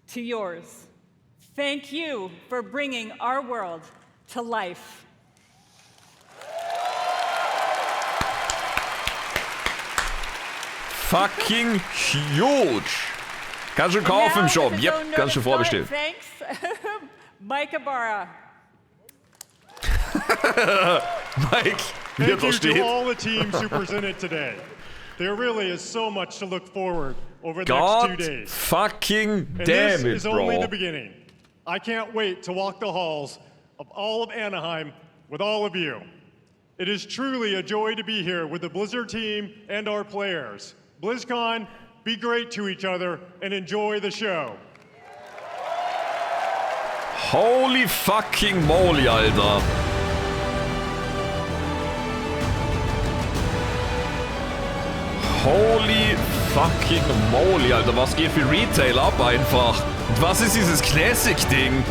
Speaker 3: to yours, thank you for bringing our world to life.
Speaker 1: Fucking huge. Kannst du kaufen im Shop. Yep, kannst du vorbestellen.
Speaker 3: Thanks, Mike Ibarra.
Speaker 1: Mike, wie er
Speaker 8: Thank
Speaker 1: da
Speaker 8: you to
Speaker 1: steht.
Speaker 8: all the teams who presented today. There really is so much to look forward over the
Speaker 1: God
Speaker 8: next 2 days.
Speaker 1: fucking
Speaker 8: And
Speaker 1: damn
Speaker 8: this
Speaker 1: it,
Speaker 8: is only
Speaker 1: bro.
Speaker 8: the beginning. I can't wait to walk the halls of all of Anaheim with all of you. It is truly a joy to be here with the Blizzard team and our players. BlizzCon, be great to each other and enjoy the show.
Speaker 1: Holy fucking moly, Alter. Holy fucking moly, Alter. Was geht für Retail ab einfach? Und was ist dieses Classic-Ding?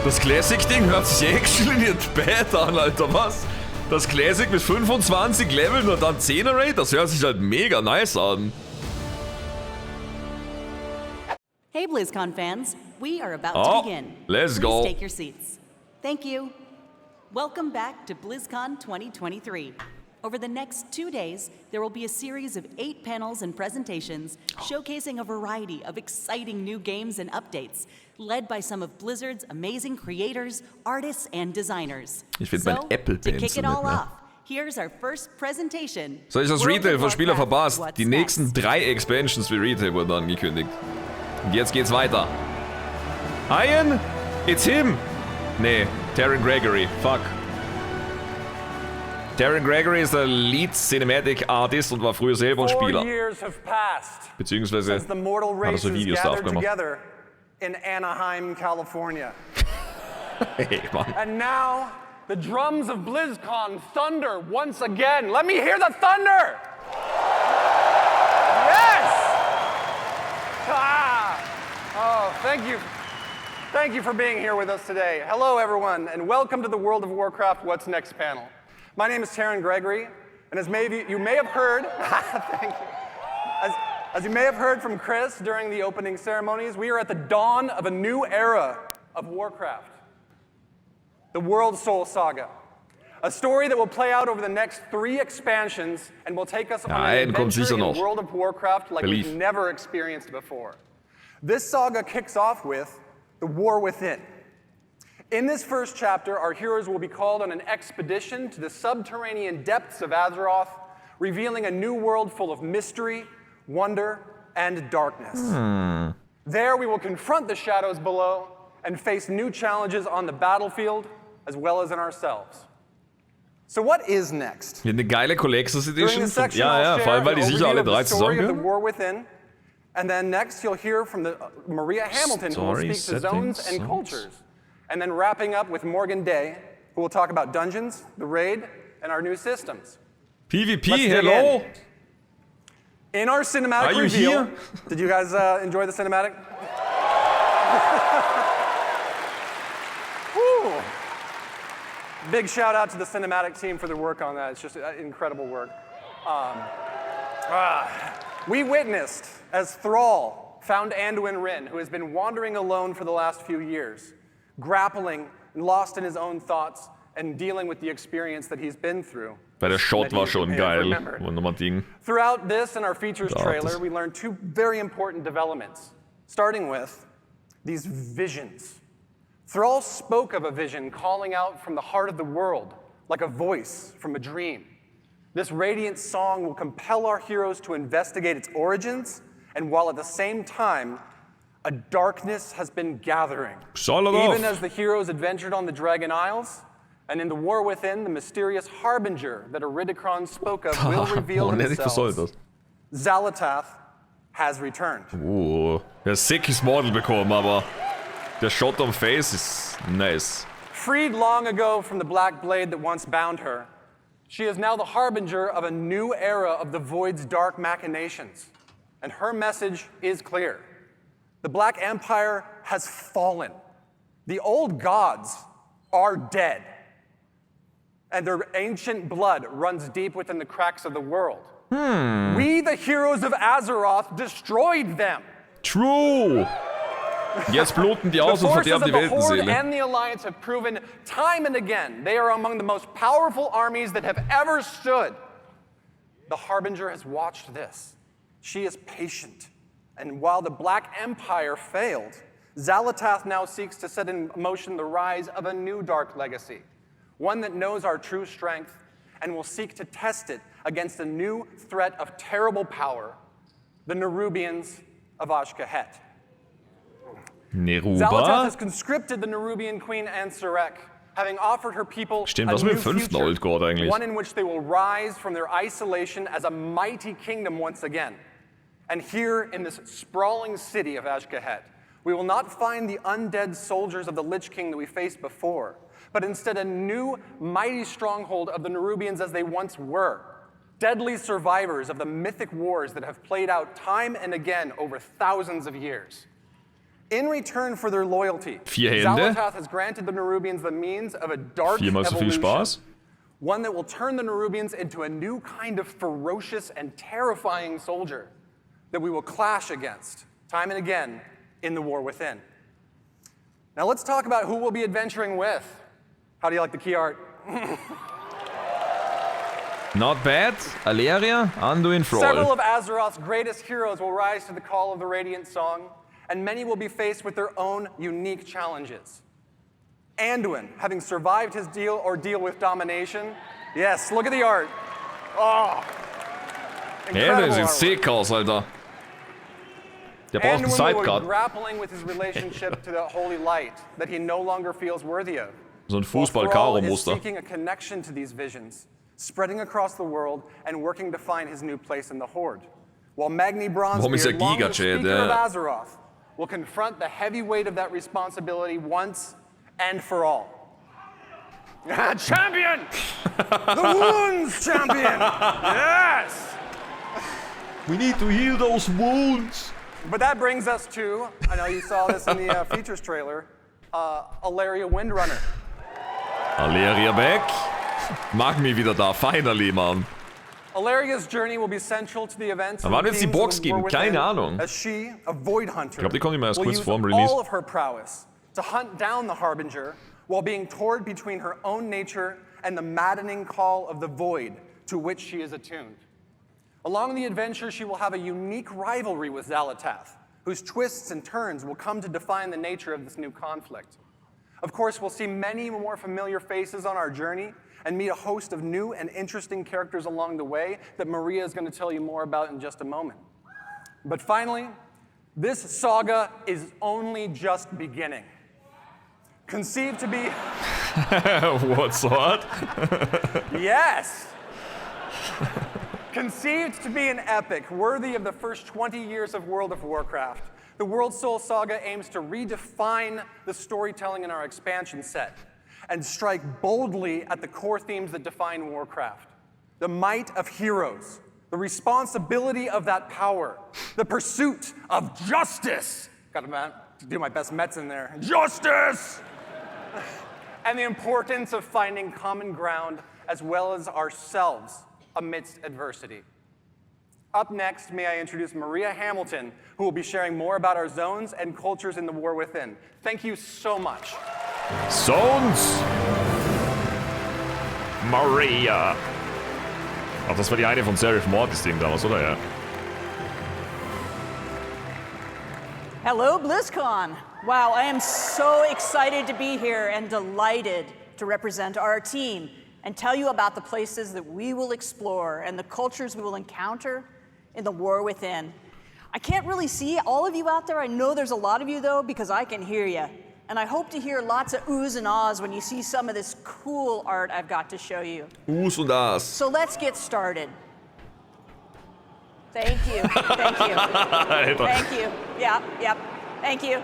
Speaker 1: Das Classic-Ding hört sich actually bad an, Alter. Was? Das Classic mit 25 Leveln und dann 10er Rate? Das hört sich halt mega nice an.
Speaker 2: Hey, BlizzCon fans. We are about
Speaker 1: Oh,
Speaker 2: to begin.
Speaker 1: let's
Speaker 2: Please
Speaker 1: go.
Speaker 2: take your seats. Thank you. Welcome back to BlizzCon 2023. Over the next 2 days, there will be a series of 8 panels and presentations showcasing a variety of exciting new games and updates, led by some of Blizzard's amazing creators, artists, and designers.
Speaker 1: Ich find mein Apple
Speaker 2: to
Speaker 1: Pencil
Speaker 2: kick it
Speaker 1: nicht
Speaker 2: all
Speaker 1: mehr.
Speaker 2: off, here's our first presentation.
Speaker 1: So ist das
Speaker 2: World
Speaker 1: Retail
Speaker 2: of
Speaker 1: für Spieler
Speaker 2: Warcraft,
Speaker 1: verpasst.
Speaker 2: what's
Speaker 1: Die nächsten
Speaker 2: next?
Speaker 1: 3 Expansions für Retail wurden angekündigt. Und jetzt geht's weiter. Ian? It's him! Nee, Terran Gregory. Fuck. Darren Gregory ist der Lead Cinematic Artist und war früher selber ein
Speaker 9: 4
Speaker 1: Spieler.
Speaker 9: years have passed
Speaker 1: Beziehungsweise
Speaker 9: since the mortal
Speaker 1: hat er so
Speaker 9: races
Speaker 1: Videos da
Speaker 9: gathered
Speaker 1: aufgemacht.
Speaker 9: together in Anaheim, California.
Speaker 1: Hey, Mann.
Speaker 9: And now, the drums of BlizzCon thunder once again. Let me hear the thunder! Yes! Ah! Oh, thank you. Thank you for being here with us today. Hello, everyone, and welcome to the World of Warcraft What's Next panel. My name is Taryn Gregory, and as you may have heard, thank you. As you may have heard from Chris during the opening ceremonies, we are at the dawn of a new era of Warcraft. The World Soul Saga. A story that will play out over the next 3 expansions and will take us on an adventure in World of Warcraft like we've never experienced before. This saga kicks off with the War Within. In this first chapter, our heroes will be called on an expedition to the subterranean depths of Azeroth, revealing a new world full of mystery, wonder, and darkness. There we will confront the shadows below and face new challenges on the battlefield, as well as in ourselves. So what is next?
Speaker 1: Eine geile Collectors
Speaker 9: During
Speaker 1: Edition.
Speaker 9: this section,
Speaker 1: Ja,
Speaker 9: I'll
Speaker 1: vor allem,
Speaker 9: share
Speaker 1: weil die
Speaker 9: an
Speaker 1: sicher alle
Speaker 9: overview
Speaker 1: 3
Speaker 9: of the story of the
Speaker 1: zusammengehören.
Speaker 9: War Within, and then next you'll hear from Maria Hamilton, who will
Speaker 1: Story
Speaker 9: speak to zones and
Speaker 1: settings.
Speaker 9: cultures. And then wrapping up with Morgan Day, who will talk about dungeons, the raid, and our new systems.
Speaker 1: PvP,
Speaker 9: Let's dig
Speaker 1: hello!
Speaker 9: In our cinematic
Speaker 1: Are you
Speaker 9: reveal,
Speaker 1: here?
Speaker 9: did you guys enjoy the cinematic? Woo. Big shout out to the cinematic team for their work on that. It's just incredible work. We witnessed as Thrall found Anduin Wrynn, who has been wandering alone for the last few years, grappling and lost in his own thoughts and dealing with the experience that he's been through.
Speaker 1: Weil der Shot war schon geil.
Speaker 9: remembered.
Speaker 1: Wunderbar Ding.
Speaker 9: Throughout this and our features
Speaker 1: Ja,
Speaker 9: trailer,
Speaker 1: das-
Speaker 9: we learned 2 very important developments, starting with these visions. Thrall spoke of a vision calling out from the heart of the world, like a voice from a dream. This radiant song will compel our heroes to investigate its origins, and while at the same time, a darkness has been gathering. Even as the heroes adventured on the Dragon Isles, and in the War Within, the mysterious harbinger that Iridikron spoke of will reveal
Speaker 1: Warum nennt ich das soll
Speaker 9: themselves.
Speaker 1: das?
Speaker 9: Zalatath has returned.
Speaker 1: Ja, sickes Model bekommen, aber der Shot am Face ist nice.
Speaker 9: Freed long ago from the black blade that once bound her, she is now the harbinger of a new era of the Void's dark machinations. And her message is clear. The Black Empire has fallen. The old gods are dead. And their ancient blood runs deep within the cracks of the world. We, the heroes of Azeroth, destroyed them.
Speaker 1: True! Jetzt bluten die aus
Speaker 9: The
Speaker 1: und
Speaker 9: forces
Speaker 1: verderben
Speaker 9: of
Speaker 1: die
Speaker 9: the Horde
Speaker 1: Weltenseele.
Speaker 9: and the Alliance have proven time and again they are among the most powerful armies that have ever stood. The Harbinger has watched this. She is patient. And while the Black Empire failed, Zalatath now seeks to set in motion the rise of a new dark legacy, one that knows our true strength and will seek to test it against a new threat of terrible power, the Nerubians of Ashkahet. Zalatath
Speaker 1: Neruba?
Speaker 9: has conscripted the Nerubian queen Anserek, having offered her people
Speaker 1: Stimmt,
Speaker 9: a
Speaker 1: was
Speaker 9: new
Speaker 1: mit dem 5.
Speaker 9: future,
Speaker 1: Old God eigentlich?
Speaker 9: one in which they will rise from their isolation as a mighty kingdom once again. And here in this sprawling city of Ashkahet, we will not find the undead soldiers of the Lich King that we faced before, but instead a new mighty stronghold of the Nerubians as they once were, deadly survivors of the mythic wars that have played out time and again over thousands of years. In return for their loyalty,
Speaker 1: 4 Hände.
Speaker 9: Zalatath has granted the Nerubians the means of a dark
Speaker 1: 4-mal so viel
Speaker 9: evolution,
Speaker 1: Spaß.
Speaker 9: one that will turn the Nerubians into a new kind of ferocious and terrifying soldier that we will clash against time and again in the War Within. Now let's talk about who we'll be adventuring with. How do you like the key art?
Speaker 1: Not bad. Aleria, Anduin,
Speaker 9: Several
Speaker 1: Thrall.
Speaker 9: of Azeroth's greatest heroes will rise to the call of the Radiant Song, and many will be faced with their own unique challenges. Anduin, having survived his deal with domination. Yes, look at the art. Oh,
Speaker 1: Ja, der
Speaker 9: incredible
Speaker 1: sieht
Speaker 9: artwork.
Speaker 1: sick aus, Alter. Der braucht einen
Speaker 9: Anduin will be
Speaker 1: Sideguard.
Speaker 9: grappling with his relationship to the holy light that he no longer feels worthy of.
Speaker 1: So ein
Speaker 9: While Thrall is
Speaker 1: Fußball-Karo-Muster.
Speaker 9: seeking a connection to these visions, spreading across the world and working to find his new place in the Horde. While Magni
Speaker 1: Warum ist er
Speaker 9: Bronzebeard, longest
Speaker 1: Giga-Chat,
Speaker 9: speaker of
Speaker 1: ja?
Speaker 9: Azeroth, will confront the heavy weight of that responsibility once and for all. Champion! The wounds champion! Yes!
Speaker 1: We need to heal those wounds.
Speaker 9: But that brings us to, I know you saw this in the features trailer, Alaria Windrunner.
Speaker 1: Alaria back. Mag mich wieder da, finally, Mann.
Speaker 9: Alaria's journey will be central to the events.
Speaker 1: Wann wird's die Box geben? Keine Ahnung.
Speaker 9: As she, a void hunter,
Speaker 1: Ich glaube, die kommt immer erst
Speaker 9: will
Speaker 1: kurz
Speaker 9: use
Speaker 1: vorm Release.
Speaker 9: all of her prowess to hunt down the Harbinger while being torn between her own nature and the maddening call of the void to which she is attuned. Along the adventure, she will have a unique rivalry with Xalatath, whose twists and turns will come to define the nature of this new conflict. Of course, we'll see many more familiar faces on our journey and meet a host of new and interesting characters along the way that Maria is going to tell you more about in just a moment. But finally, this saga is only just beginning. Conceived to be...
Speaker 1: What's what?
Speaker 9: Yes! Conceived to be an epic worthy of the first 20 years of World of Warcraft, the World Soul Saga aims to redefine the storytelling in our expansion set and strike boldly at the core themes that define Warcraft. The might of heroes, the responsibility of that power, the pursuit of justice. Gotta do my best Mets in there. Justice! And the importance of finding common ground as well as ourselves amidst adversity. Up next, may I introduce Maria Hamilton, who will be sharing more about our zones and cultures in the War Within. Thank you so much.
Speaker 1: Zones! Maria. Ach, das war die eine von Seraph Mortis Ding damals, oder? Ja.
Speaker 10: Hello, BlizzCon. Wow, I am so excited to be here and delighted to represent our team and tell you about the places that we will explore and the cultures we will encounter in the War Within. I can't really see all of you out there. I know there's a lot of you, though, because I can hear you. And I hope to hear lots of oohs and ahs when you see some of this cool art I've got to show you.
Speaker 1: Oohs und ahs.
Speaker 10: So let's get started. Thank you. Thank you. Thank you. Yep. Thank you.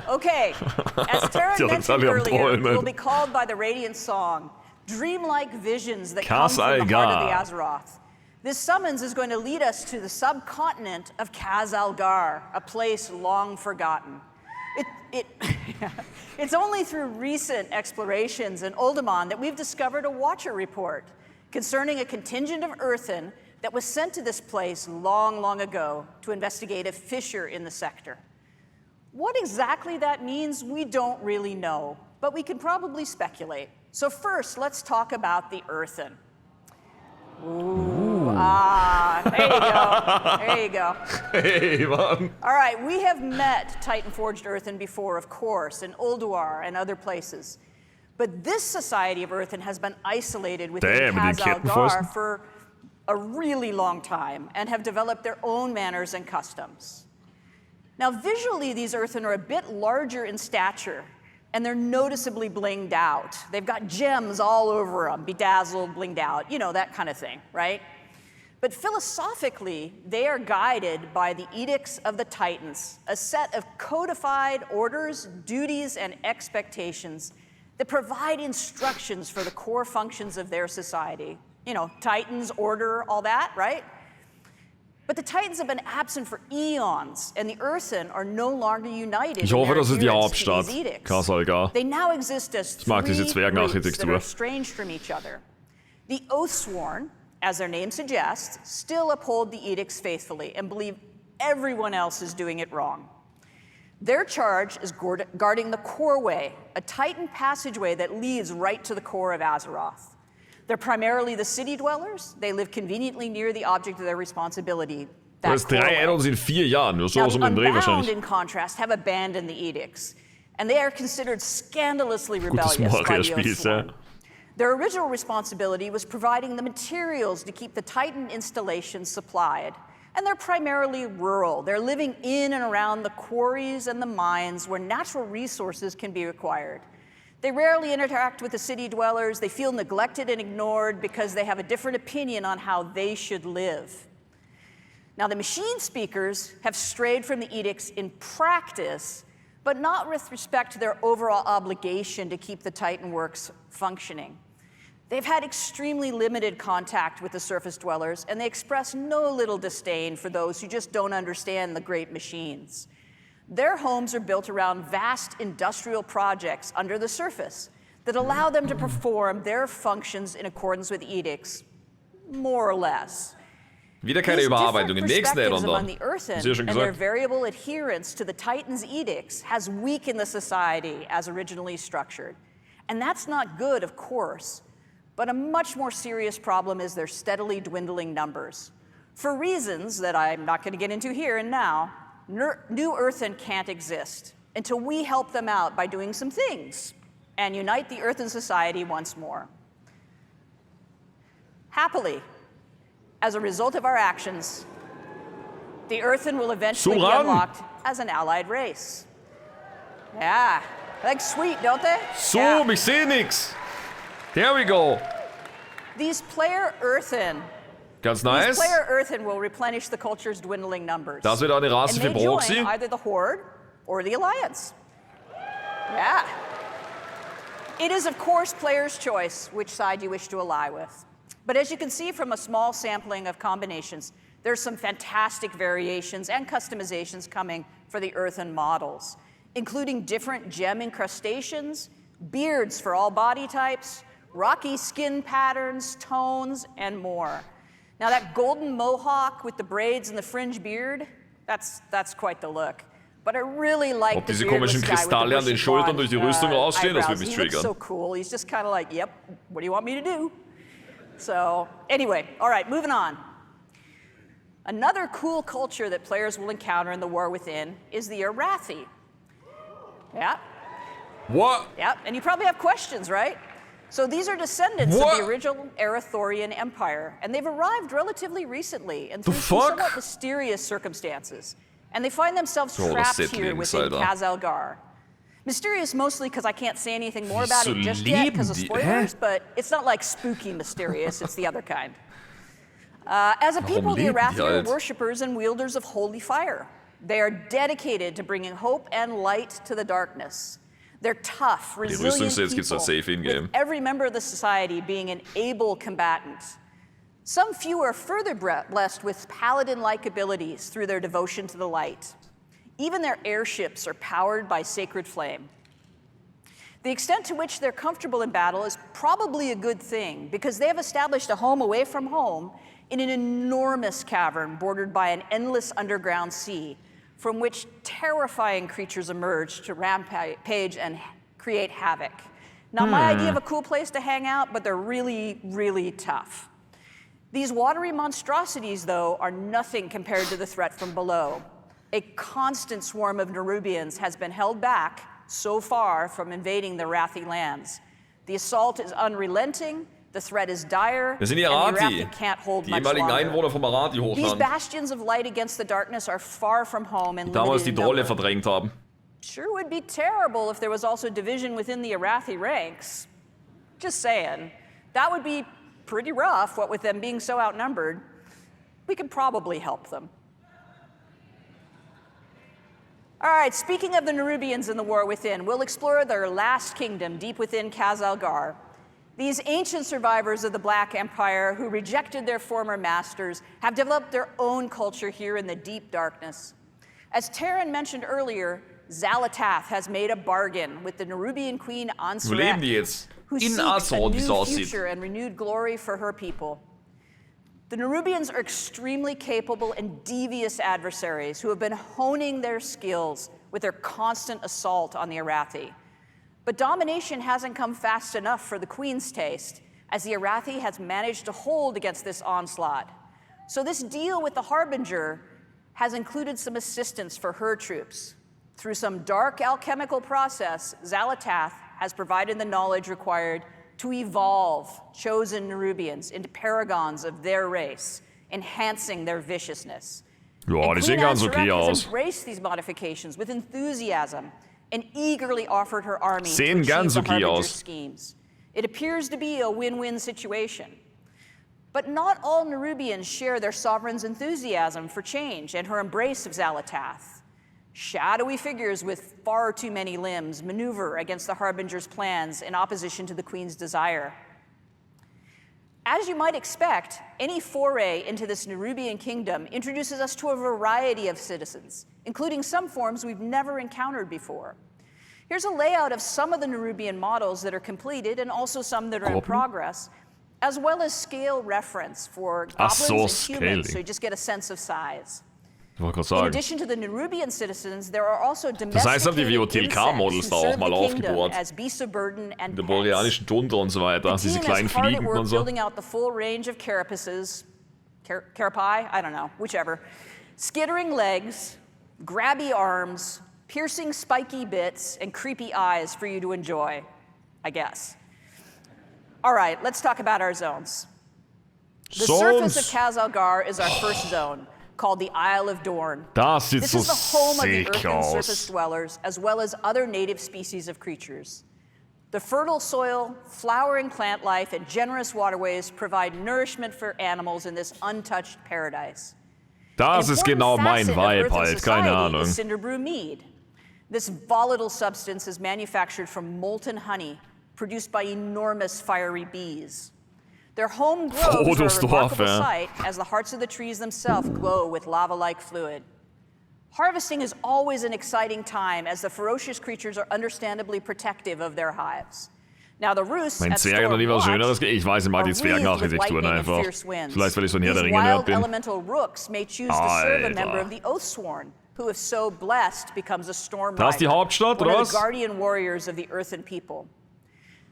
Speaker 10: Okay, as Taryn mentioned earlier, we'll be called by the Radiant Song, dreamlike visions that come from the heart of the Azeroth. This summons is going to lead us to the subcontinent of Khaz-Algar, a place long forgotten. It's only through recent explorations in Uldaman that we've discovered a Watcher report concerning a contingent of Earthen that was sent to this place long, long ago to investigate a fissure in the sector. What exactly that means, we don't really know, but we can probably speculate. So first, let's talk about the Earthen. Ooh, there you go.
Speaker 1: Hey, man.
Speaker 10: All right, we have met Titan-forged Earthen before, of course, in Ulduar and other places. But this society of Earthen has been isolated within Khaz-Algar for a really long time and have developed their own manners and customs. Now, visually, these Earthen are a bit larger in stature, and they're noticeably blinged out. They've got gems all over them, bedazzled, blinged out, you know, that kind of thing, right? But philosophically, they are guided by the Edicts of the Titans, a set of codified orders, duties, and expectations that provide instructions for the core functions of their society. You know, Titans, order, all that, right? But the Titans have been absent for eons, and the Earthen are no longer united.
Speaker 1: Ich hoffe, das ist die Hauptstadt, Khaz-Algar.
Speaker 10: They now exist as three groups that are estranged from each other. The Oathsworn, as their name suggests, still uphold the edicts faithfully and believe everyone else is doing it wrong. Their charge is guarding the Core Way, a Titan passageway that leads right to the core of Azeroth. They're primarily the city dwellers. They live conveniently near the object of their responsibility.
Speaker 1: Das 3 Add-ons in 4 Jahren, nur sowas um den Dreh wahrscheinlich.
Speaker 10: In contrast, have abandoned the edicts, and they are considered scandalously rebellious by the Oathsworn. Their original responsibility was providing the materials to keep the Titan installations supplied, and they're primarily rural. They're living in and around the quarries and the mines where natural resources can be acquired. They rarely interact with the city dwellers. They feel neglected and ignored because they have a different opinion on how they should live. Now, the machine speakers have strayed from the edicts in practice, but not with respect to their overall obligation to keep the Titan works functioning. They've had extremely limited contact with the surface dwellers, and they express no little disdain for those who just don't understand the great machines. Their homes are built around vast industrial projects under the surface that allow them to perform their functions in accordance with edicts, more or less.
Speaker 1: Wieder keine Überarbeitung im nächsten Addon
Speaker 10: among
Speaker 1: dann.
Speaker 10: the Earthen
Speaker 1: Hast du ja schon
Speaker 10: and their
Speaker 1: gesagt.
Speaker 10: variable adherence to the Titan's edicts has weakened the society as originally structured. And that's not good, of course, but a much more serious problem is their steadily dwindling numbers. For reasons that I'm not going to get into here and now, New Earthen can't exist until we help them out by doing some things and unite the Earthen society once more. Happily, as a result of our actions, the Earthen will eventually be unlocked as an allied race. Yeah, like sweet, don't they?
Speaker 1: So,
Speaker 10: yeah.
Speaker 1: ich sehe nix. There we go.
Speaker 10: These player Earthen
Speaker 1: Ganz nice.
Speaker 10: These player Earthen will replenish the culture's dwindling numbers.
Speaker 1: Das wird eine Rasse
Speaker 10: and
Speaker 1: für
Speaker 10: may join
Speaker 1: Proxy.
Speaker 10: either the Horde or the Alliance. Yeah. It is, of course, player's choice which side you wish to ally with. But as you can see from a small sampling of combinations, there's some fantastic variations and customizations coming for the Earthen models, including different gem incrustations, beards for all body types, rocky skin patterns, tones, and more. Now that golden mohawk with the braids and the fringe beard, that's quite the look. But I really like
Speaker 1: Ob
Speaker 10: the
Speaker 1: diese
Speaker 10: beardless
Speaker 1: komischen
Speaker 10: guy with the
Speaker 1: Kristalle an den
Speaker 10: bushy
Speaker 1: Schultern
Speaker 10: blonde,
Speaker 1: durch die Rüstung rausstehen, das
Speaker 10: eyebrows.
Speaker 1: wird mich
Speaker 10: He looks
Speaker 1: triggern.
Speaker 10: so cool. He's just kind of like, yep, what do you want me to do? So anyway, all right, moving on. Another cool culture that players will encounter in the War Within is the Arathi. Yeah.
Speaker 1: What?
Speaker 10: Yeah, and you probably have questions, right? So these are descendants of the original Arathorian Empire, and they've arrived relatively recently and through some somewhat mysterious circumstances. And they find themselves trapped here within Khazalgar. Mysterious mostly because I can't say anything more about it just yet because of spoilers, but it's not like spooky mysterious, it's the other kind. As a people, the Arathi are worshippers and wielders of holy fire. They are dedicated to bringing hope and light to the darkness. They're tough, resilient people, with every member of the society being an able combatant. Some few are further blessed with paladin-like abilities through their devotion to the light. Even their airships are powered by sacred flame. The extent to which they're comfortable in battle is probably a good thing, because they have established a home away from home in an enormous cavern bordered by an endless underground sea, from which terrifying creatures emerge to rampage and create havoc. Not my idea of a cool place to hang out, but they're really, really tough. These watery monstrosities, though, are nothing compared to the threat from below. A constant swarm of Nerubians has been held back so far from invading the Arathi lands. The assault is unrelenting, the threat is dire,
Speaker 1: Das sind die
Speaker 10: and the
Speaker 1: Arathi.
Speaker 10: Arathi can't hold
Speaker 1: Die
Speaker 10: much
Speaker 1: ehemaligen
Speaker 10: longer.
Speaker 1: Einwohner vom Arathi
Speaker 10: These
Speaker 1: Hochland,
Speaker 10: bastions of light against the darkness are far from home and
Speaker 1: die damals die
Speaker 10: limited in
Speaker 1: Trolle
Speaker 10: number.
Speaker 1: verdrängt haben.
Speaker 10: Sure would be terrible if there was also division within the Arathi ranks. Just saying. That would be pretty rough, what with them being so outnumbered. We could probably help them. All right, speaking of the Nerubians in the War Within, we'll explore their last kingdom deep within Khazalgar. These ancient survivors of the Black Empire who rejected their former masters have developed their own culture here in the deep darkness. As Terran mentioned earlier, Xalatath has made a bargain with the Nerubian queen
Speaker 1: Wo leben die
Speaker 10: Ansarek,
Speaker 1: jetzt?
Speaker 10: who
Speaker 1: In
Speaker 10: seeks a
Speaker 1: Azeroth, wie es
Speaker 10: new
Speaker 1: aussieht.
Speaker 10: future and renewed glory for her people. The Nerubians are extremely capable and devious adversaries who have been honing their skills with their constant assault on the Arathi. But domination hasn't come fast enough for the Queen's taste, as the Arathi has managed to hold against this onslaught. So this deal with the Harbinger has included some assistance for her troops. Through some dark alchemical process, Xalatath has provided the knowledge required to evolve chosen Nerubians into paragons of their race, enhancing their viciousness.
Speaker 1: Ja, die sehen ganz okay aus.
Speaker 10: Embraced these modifications with enthusiasm and eagerly offered her army to
Speaker 1: Sehen
Speaker 10: achieve
Speaker 1: ganz
Speaker 10: the
Speaker 1: okay
Speaker 10: Harbinger's
Speaker 1: aus.
Speaker 10: schemes. It appears to be a win-win situation. But not all Nerubians share their sovereign's enthusiasm for change and her embrace of Xalatath. Shadowy figures with far too many limbs maneuver against the Harbinger's plans in opposition to the Queen's desire. As you might expect, any foray into this Nerubian kingdom introduces us to a variety of citizens, including some forms we've never encountered before. Here's a layout of some of the Nerubian models that are completed and also some that are in progress, as well as scale reference for goblins and humans, so you just get a sense of size. In addition to the Nerubian citizens, there are also domesticated
Speaker 1: WOTLK-Models da auch mal aufgebohrt.
Speaker 10: as beasts of burden and
Speaker 1: In der borealischen Tundra und so weiter.
Speaker 10: The
Speaker 1: Diese
Speaker 10: team
Speaker 1: kleinen
Speaker 10: is hard at
Speaker 1: Fliegen
Speaker 10: work
Speaker 1: und so.
Speaker 10: building out the full range of carapaces, carapae, I don't know, whichever. Skittering legs, grabby arms, piercing spiky bits, and creepy eyes for you to enjoy, I guess. All right, let's talk about our zones. The surface of Khazalgar is our first zone, called the Isle of Dorn.
Speaker 1: Das sieht
Speaker 10: This
Speaker 1: so
Speaker 10: is the home of the
Speaker 1: sick
Speaker 10: earth and surface
Speaker 1: aus.
Speaker 10: dwellers, as well as other native species of creatures. The fertile soil, flowering plant life, and generous waterways provide nourishment for animals in this untouched paradise.
Speaker 1: Das ist genau mein Vibe
Speaker 10: Earth and
Speaker 1: halt, keine
Speaker 10: society
Speaker 1: Ahnung.
Speaker 10: is Cinderbrew mead. This volatile substance is manufactured from molten honey, produced by enormous fiery bees. Their home groves are a remarkable sight, as the hearts of the trees themselves glow with lava-like fluid. Harvesting is always an exciting time, as the ferocious creatures are understandably protective of their hives. Now the roosts
Speaker 1: Mein
Speaker 10: at
Speaker 1: Zwerg hat noch
Speaker 10: Storm
Speaker 1: nie was
Speaker 10: Watch
Speaker 1: Schöneres Ich weiß, ich mag die
Speaker 10: are wreathed with
Speaker 1: Zwergenarchitekturen
Speaker 10: lightning and
Speaker 1: einfach.
Speaker 10: fierce winds.
Speaker 1: Vielleicht, weil ich so ein Herr der
Speaker 10: These
Speaker 1: Ringe-Nerd
Speaker 10: wild
Speaker 1: bin.
Speaker 10: elemental rooks may choose to serve a member
Speaker 1: Alter.
Speaker 10: of the Oathsworn, who, if so blessed, becomes a storm
Speaker 1: Das ist die
Speaker 10: rider,
Speaker 1: Hauptstadt,
Speaker 10: one
Speaker 1: oder
Speaker 10: of
Speaker 1: was?
Speaker 10: the guardian warriors of the earth and people.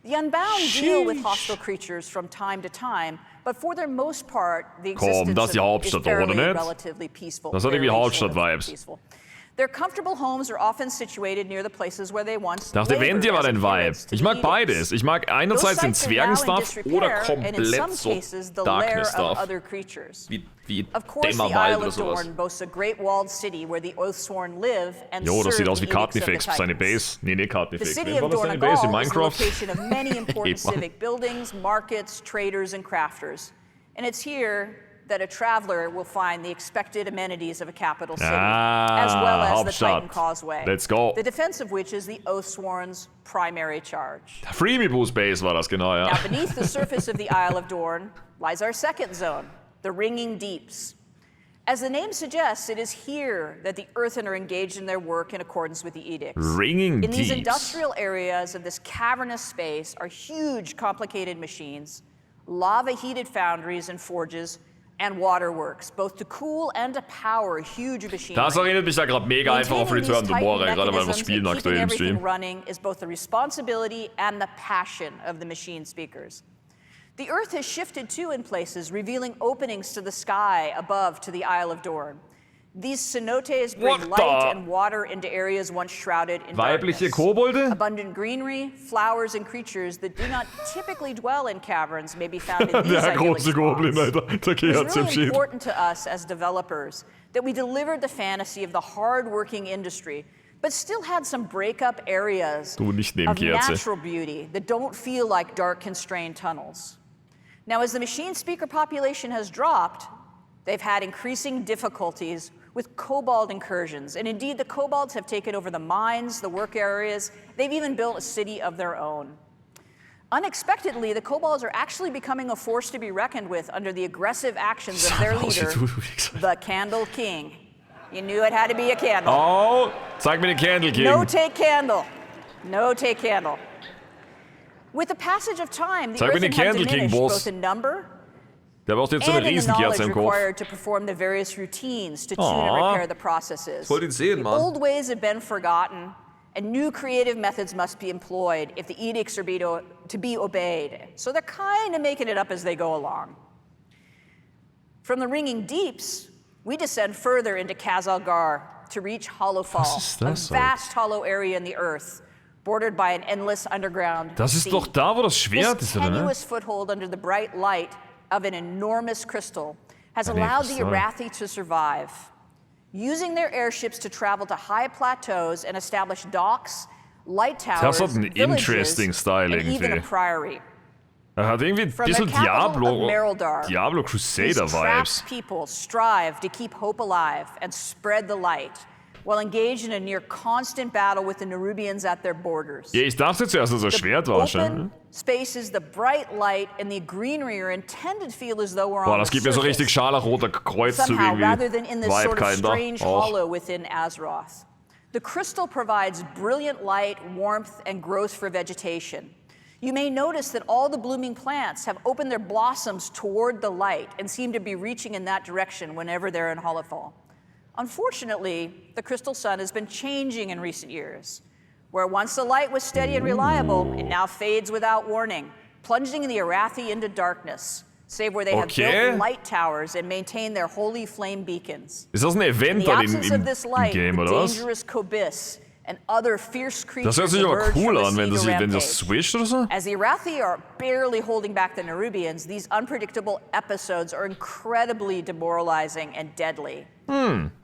Speaker 10: The Unbound deal with hostile creatures from time to time, but for their most part, the existence
Speaker 1: das ist die
Speaker 10: of
Speaker 1: Hauptstadt,
Speaker 10: is fairly
Speaker 1: oder nicht?
Speaker 10: relatively peaceful.
Speaker 1: Das hat irgendwie
Speaker 10: very short of
Speaker 1: Hauptstadt-Vibes.
Speaker 10: peaceful. Their comfortable homes are often situated near the places where they once
Speaker 1: Dachte,
Speaker 10: labored
Speaker 1: Ventia war
Speaker 10: as
Speaker 1: dein Vibe.
Speaker 10: adherents to
Speaker 1: Ich
Speaker 10: the
Speaker 1: mag
Speaker 10: edicts.
Speaker 1: beides. Ich mag einerseits den Zwergenstuff oder komplett so Darkness-Stuff. Wie Dämmerwald oder sowas.
Speaker 10: boasts a great walled city where the Oathsworn live and
Speaker 1: Jo, das
Speaker 10: serve
Speaker 1: sieht aus
Speaker 10: the
Speaker 1: wie
Speaker 10: edicts of the
Speaker 1: Karteneffekt. Seine
Speaker 10: Titans.
Speaker 1: Base. Nee,
Speaker 10: The
Speaker 1: Karteneffekt.
Speaker 10: city
Speaker 1: War
Speaker 10: of
Speaker 1: das seine Base in
Speaker 10: Dornagal is the
Speaker 1: Minecraft?
Speaker 10: location of many important
Speaker 1: Eben.
Speaker 10: civic buildings, markets, traders, and crafters. And it's here that a traveler will find the expected amenities of a capital city, as well as the
Speaker 1: Hauptstadt.
Speaker 10: Titan Causeway,
Speaker 1: Let's go.
Speaker 10: the defense of which is the Oathsworn's primary charge.
Speaker 1: Freebie-Boost Base war das, genau, ja.
Speaker 10: Now, beneath the surface of the Isle of Dorn lies our second zone, the Ringing Deeps. As the name suggests, it is here that the Earthen are engaged in their work in accordance with the edicts.
Speaker 1: Ringing
Speaker 10: In these
Speaker 1: Deeps.
Speaker 10: industrial areas of this cavernous space are huge, complicated machines, lava-heated foundries and forges, and waterworks, both to cool and to power huge machinery.
Speaker 1: Das erinnert mich da gerade mega einfach auf
Speaker 10: Maintaining
Speaker 1: Return
Speaker 10: these
Speaker 1: to More,
Speaker 10: Titan
Speaker 1: gerade weil wir
Speaker 10: mechanisms
Speaker 1: spielen
Speaker 10: and
Speaker 1: aktuell
Speaker 10: keeping
Speaker 1: im
Speaker 10: everything
Speaker 1: Stream.
Speaker 10: running is both the responsibility and the passion of the machine speakers. The Earth has shifted too in places, revealing openings to the sky above to the Isle of Dorn. These cenotes bring
Speaker 1: What
Speaker 10: light
Speaker 1: the-
Speaker 10: and water into areas once shrouded in
Speaker 1: Weibliche
Speaker 10: darkness.
Speaker 1: Kobolde?
Speaker 10: Abundant greenery, flowers, and creatures that do not typically dwell in caverns may be found in these
Speaker 1: Der
Speaker 10: idyllic
Speaker 1: große Goblin,
Speaker 10: spots.
Speaker 1: Alter. Der
Speaker 10: It's
Speaker 1: gehört zum
Speaker 10: really
Speaker 1: Shit.
Speaker 10: important to us as developers that we delivered the fantasy of the hard-working industry, but still had some break-up areas
Speaker 1: Du nicht neben
Speaker 10: of
Speaker 1: Kerze.
Speaker 10: natural beauty that don't feel like dark, constrained tunnels. Now, as the machine speaker population has dropped, they've had increasing difficulties with kobold incursions. And indeed, the kobolds have taken over the mines, the work areas. They've even built a city of their own. Unexpectedly, the kobolds are actually becoming a force to be reckoned with under the aggressive actions of their leader, the Candle King. You knew it had to be a candle.
Speaker 1: Oh, zeig mir den Candle King.
Speaker 10: No take candle. No take candle. With the passage of time, the
Speaker 1: Zeig mir den
Speaker 10: Earthen have
Speaker 1: Candle King,
Speaker 10: diminished
Speaker 1: Boss.
Speaker 10: both in number
Speaker 1: Der braucht jetzt so eine
Speaker 10: and in the knowledge
Speaker 1: Riesenkerze im Kopf.
Speaker 10: required to perform the various routines to tune and
Speaker 1: Aw.
Speaker 10: repair the processes.
Speaker 1: Ich wollte ihn sehen,
Speaker 10: The
Speaker 1: Mann.
Speaker 10: old ways have been forgotten, and new creative methods must be employed if the edicts are to be obeyed. So they're kind of making it up as they go along. From the Ringing Deeps, we descend further into Khazalgar to reach Hollowfall,
Speaker 1: ist
Speaker 10: a
Speaker 1: das,
Speaker 10: vast hollow area in the earth, bordered by an endless underground
Speaker 1: Das ist
Speaker 10: sea.
Speaker 1: doch da, wo das Schwert
Speaker 10: This
Speaker 1: ist, oder ne?
Speaker 10: tenuous foothold under the bright light of an enormous crystal has
Speaker 1: Ah, nee,
Speaker 10: allowed the
Speaker 1: Kristall.
Speaker 10: Arathi to survive. using their airships to travel to high plateaus and establish docks, light towers,
Speaker 1: Das hat einen interesting Style
Speaker 10: and even a
Speaker 1: irgendwie.
Speaker 10: priory.
Speaker 1: Hat irgendwie ein
Speaker 10: From the
Speaker 1: bisschen
Speaker 10: capital of Merildar,
Speaker 1: Diablo Crusader
Speaker 10: these
Speaker 1: Vibes.
Speaker 10: trapped people strive to keep hope alive and spread the light, while engaged in a near constant battle with the Nerubians at their borders.
Speaker 1: Ja, ich dachte zuerst, dass er Schwert war.
Speaker 10: Open spaces, the bright light, and the greenery are intended to feel as though we're
Speaker 1: Boah,
Speaker 10: on
Speaker 1: das
Speaker 10: the
Speaker 1: gibt mir so
Speaker 10: surface.
Speaker 1: richtig scharlachroter Kreuzzug
Speaker 10: Somehow, rather than
Speaker 1: irgendwie.
Speaker 10: in this
Speaker 1: Vibe
Speaker 10: sort of
Speaker 1: kinda.
Speaker 10: strange
Speaker 1: Auch.
Speaker 10: hollow within Azeroth. The crystal provides brilliant light, warmth, and growth for vegetation. You may notice that all the blooming plants have opened their blossoms toward the light and seem to be reaching in that direction whenever they're in Hollowfall. Unfortunately, the crystal sun has been changing in recent years. Where once the light was steady and reliable, it now fades without warning, plunging the Arathi into darkness, save where they have built light towers and maintain their holy flame beacons.
Speaker 1: Ist das ein Event
Speaker 10: In the
Speaker 1: dann
Speaker 10: absence of this light,
Speaker 1: Game,
Speaker 10: the
Speaker 1: oder was?
Speaker 10: dangerous Kobis and other fierce creatures
Speaker 1: Das hört sich aber
Speaker 10: emerge
Speaker 1: cool
Speaker 10: from
Speaker 1: an,
Speaker 10: the
Speaker 1: wenn
Speaker 10: sea to
Speaker 1: das
Speaker 10: rampage.
Speaker 1: switcht oder so.
Speaker 10: As the Arathi are barely holding back the Nerubians, these unpredictable episodes are incredibly demoralizing and deadly.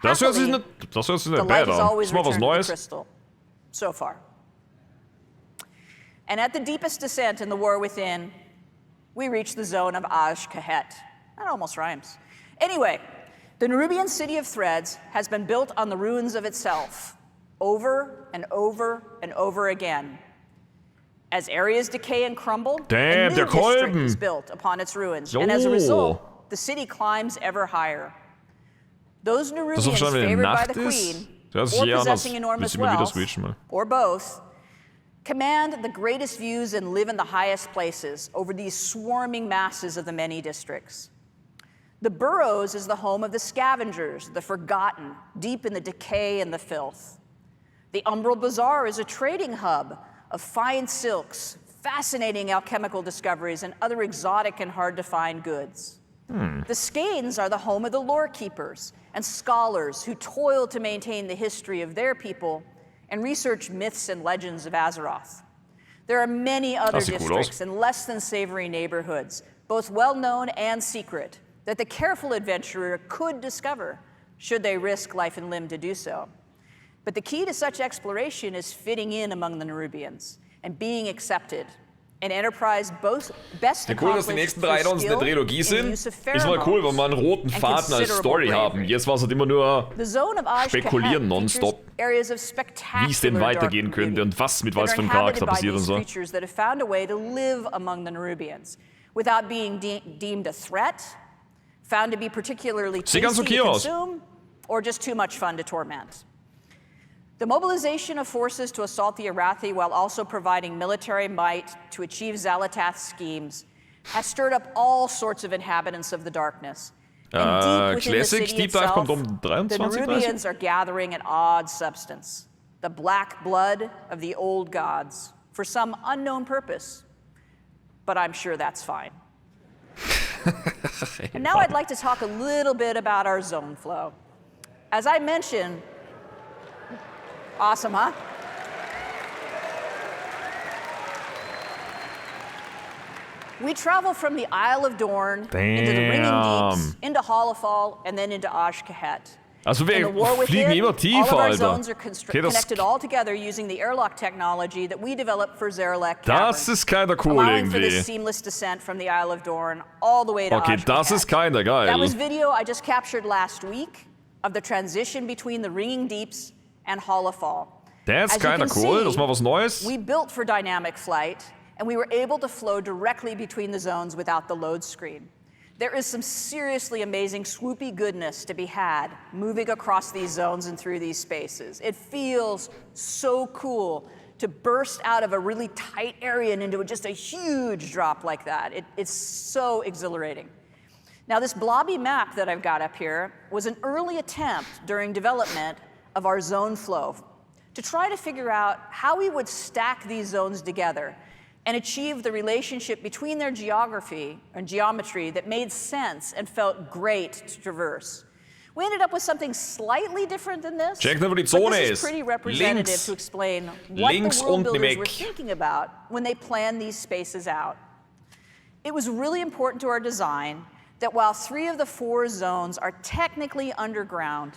Speaker 1: Das hört sich nicht
Speaker 10: The light
Speaker 1: bad
Speaker 10: has
Speaker 1: an.
Speaker 10: always
Speaker 1: Das ist mal was
Speaker 10: returned to the
Speaker 1: Neues.
Speaker 10: crystal, so far. And at the deepest descent in the war within, we reach the zone of Aj-Kahet. That almost rhymes. Anyway, the Nerubian city of Threads has been built on the ruins of itself, over and over and over again. As areas decay and crumble,
Speaker 1: Damn,
Speaker 10: a
Speaker 1: der
Speaker 10: new district
Speaker 1: Kolben.
Speaker 10: is built upon its ruins, and as a
Speaker 1: Jo.
Speaker 10: result, the city climbs ever higher. Those
Speaker 1: Das
Speaker 10: Nerubians
Speaker 1: ist schon, wenn
Speaker 10: favored by
Speaker 1: Nacht
Speaker 10: the
Speaker 1: ist.
Speaker 10: queen,
Speaker 1: Das ist
Speaker 10: or
Speaker 1: hier anders.
Speaker 10: possessing enormous
Speaker 1: Müssen wir wieder
Speaker 10: wealth,
Speaker 1: switchen mal.
Speaker 10: or both, command the greatest views and live in the highest places over these swarming masses of the many districts. The Burrows is the home of the scavengers, the forgotten, deep in the decay and the filth. The Umbral Bazaar is a trading hub of fine silks, fascinating alchemical discoveries, and other exotic and hard-to-find goods. The Skeins are the home of the lore keepers and scholars who toil to maintain the history of their people and research myths and legends of Azeroth. There are many other
Speaker 1: Das sieht cool
Speaker 10: districts
Speaker 1: aus.
Speaker 10: and less than savory neighborhoods, both well-known and secret, that the careful adventurer could discover, should they risk life and limb to do so. But the key to such exploration is fitting in among the Nerubians and being accepted. An enterprise best
Speaker 1: Ja, cool, dass die nächsten 3 Add-ons eine Trilogie sind. Ist mal cool, wenn wir einen roten Faden als Story haben. Jetzt war es halt immer nur spekulieren nonstop, wie es denn weitergehen könnte und was mit was für einem Charakter passiert und so.
Speaker 10: That have found a way to live among the Nerubians without being deemed a threat, found to be particularly tasty
Speaker 1: ganz okay
Speaker 10: to
Speaker 1: aus.
Speaker 10: consume, or just too much fun to torment. The mobilization of forces to assault the Arathi while also providing military might to achieve Xalatath's schemes has stirred up all sorts of inhabitants of the darkness. And deep within the
Speaker 1: Classic
Speaker 10: city
Speaker 1: Deep Dive
Speaker 10: itself,
Speaker 1: kommt 23,
Speaker 10: the
Speaker 1: 30.
Speaker 10: Nerubians are gathering an odd substance, the black blood of the old gods, for some unknown purpose. But I'm sure that's fine. And now I'd like to talk a little bit about our zone flow. As I mentioned, awesome, huh? We travel from the Isle of Dorn into the Ringing Deeps, into Hollowfall, and then into Aj-Kahet.
Speaker 1: Also
Speaker 10: In
Speaker 1: wir
Speaker 10: the war
Speaker 1: fliegen
Speaker 10: within,
Speaker 1: immer
Speaker 10: all of
Speaker 1: tiefer,
Speaker 10: our
Speaker 1: Alter.
Speaker 10: zones are
Speaker 1: Okay, das
Speaker 10: connected all together using the airlock technology that we developed for Zarelek Cavern,
Speaker 1: ist keiner cool
Speaker 10: allowing for this
Speaker 1: irgendwie.
Speaker 10: seamless descent from the Isle of Dorn all the way to
Speaker 1: Okay, das
Speaker 10: Aj-Kahet.
Speaker 1: ist keiner
Speaker 10: That was
Speaker 1: geil.
Speaker 10: video I just captured last week of the transition between the Ringing Deeps and Hollowfall.
Speaker 1: Das ist
Speaker 10: As you
Speaker 1: keiner
Speaker 10: can
Speaker 1: cool,
Speaker 10: see,
Speaker 1: das ist mal was Neues.
Speaker 10: We built for dynamic flight, and we were able to flow directly between the zones without the load screen. There is some seriously amazing swoopy goodness to be had moving across these zones and through these spaces. It feels so cool to burst out of a really tight area and into just a huge drop like that. It's so exhilarating. Now, this blobby map that I've got up here was an early attempt during development of our zone flow to try to figure out how we would stack these zones together and achieve the relationship between their geography and geometry that made sense and felt great to traverse. We ended up with something slightly different than this,
Speaker 1: Check nur, wo die
Speaker 10: but
Speaker 1: Zone
Speaker 10: this is
Speaker 1: ist.
Speaker 10: pretty representative
Speaker 1: Links.
Speaker 10: to explain what
Speaker 1: Links
Speaker 10: the world
Speaker 1: unten im
Speaker 10: builders were
Speaker 1: Eck.
Speaker 10: thinking about when they planned these spaces out. It was really important to our design that while 3 of the 4 zones are technically underground,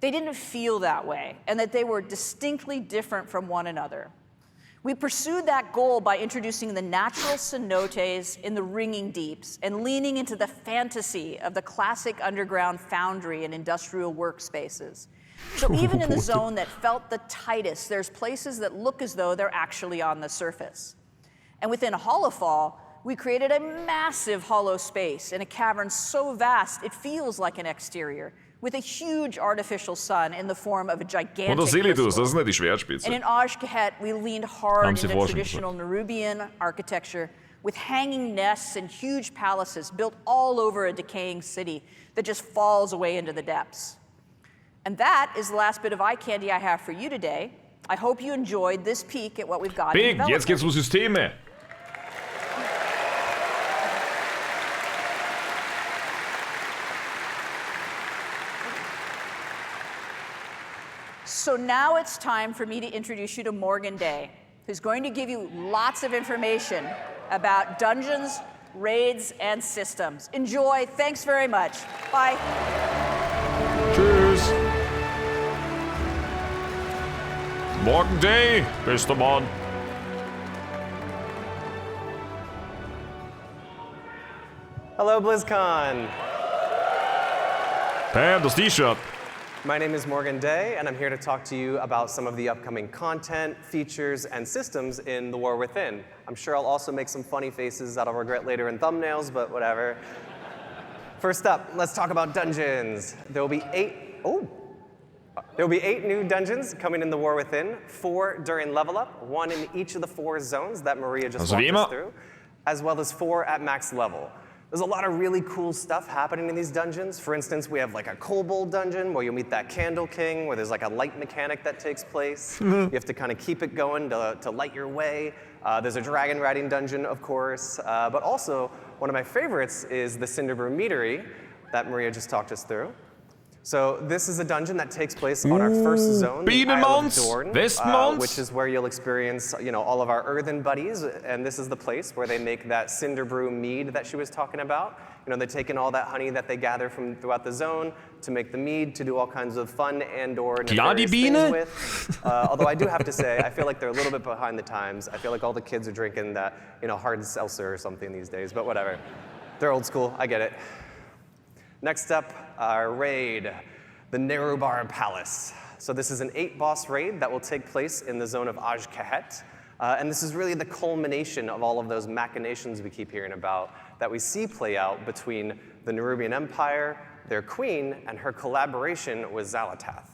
Speaker 10: they didn't feel that way, and that they were distinctly different from one another. We pursued that goal by introducing the natural cenotes in the ringing deeps and leaning into the fantasy of the classic underground foundry and industrial workspaces. So even in the zone that felt the tightest, there's places that look as though they're actually on the surface. And within Hollowfall, we created a massive hollow space in a cavern so vast it feels like an exterior, with a huge artificial sun in the form of a gigantic crystal. And in Aj-Kahet, we leaned hard into traditional Nerubian architecture with hanging nests and huge palaces built all over a decaying city that just falls away into the depths. And that is the last bit of eye candy I have for you today. I hope you enjoyed this peek at what we've got in development.
Speaker 1: Jetzt geht's um Systeme.
Speaker 10: So now it's time for me to introduce you to Morgan Day, who's going to give you lots of information about dungeons, raids, and systems. Enjoy. Thanks very much. Bye.
Speaker 1: Tschüss. Morgan Day, bester Mann.
Speaker 11: Hello, BlizzCon.
Speaker 1: Bam, das T-Shirt.
Speaker 11: My name is Morgan Day, and I'm here to talk to you about some of the upcoming content, features, and systems in The War Within. I'm sure I'll also make some funny faces that I'll regret later in thumbnails, but whatever. First up, let's talk about dungeons. There will be 8 new dungeons coming in The War Within, 4 during level up, 1 in each of the 4 zones that Maria just walked us through, as well as 4 at max level. There's a lot of really cool stuff happening in these dungeons. For instance, we have like a kobold dungeon where you'll meet that Candle King, where there's like a light mechanic that takes place. You have to kind of keep it going to light your way. There's a dragon riding dungeon, of course. But also, one of my favorites is the Cinderbrew Meadery that Maria just talked us through. So this is a dungeon that takes place on our first zone, the Isle of Dorn, which is where you'll experience, all of our earthen buddies, and this is the place where they make that Cinderbrew mead that she was talking about. They take in all that honey that they gather from throughout the zone to make the mead, to do all kinds of fun and/or nefarious things with. Although I do have to say, I feel like they're a little bit behind the times. I feel like all the kids are drinking that, hard seltzer or something these days, but whatever. They're old school, I get it. Next up, our raid, the Nerubar Palace. So this is an 8-boss raid that will take place in the zone of Aj-Kahet. And this is really the culmination of all of those machinations we keep hearing about that we see play out between the Nerubian Empire, their queen, and her collaboration with Xal'atath.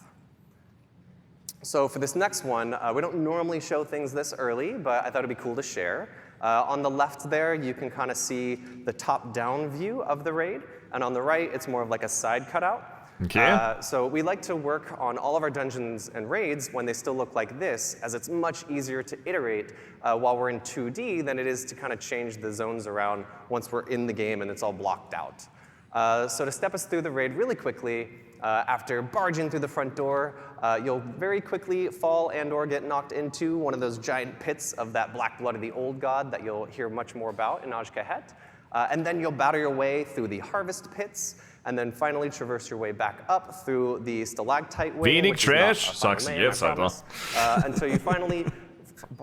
Speaker 11: So for this next one, we don't normally show things this early, but I thought it'd be cool to share. On the left there, you can kind of see the top-down view of the raid. And on the right, it's more of like a side cutout.
Speaker 1: Okay.
Speaker 11: So we like to work on all of our dungeons and raids when they still look like this, as it's much easier to iterate while we're in 2D than it is to kind of change the zones around once we're in the game and it's all blocked out. So to step us through the raid really quickly, after barging through the front door, you'll very quickly fall and/or get knocked into one of those giant pits of that black blood of the old god that you'll hear much more about in Aj-Kahet. And then you'll battle your way through the harvest pits, and then finally traverse your way back up through the stalactite wing,
Speaker 1: Wenig Trash, sagst du jetzt, Alter.
Speaker 11: Until you finally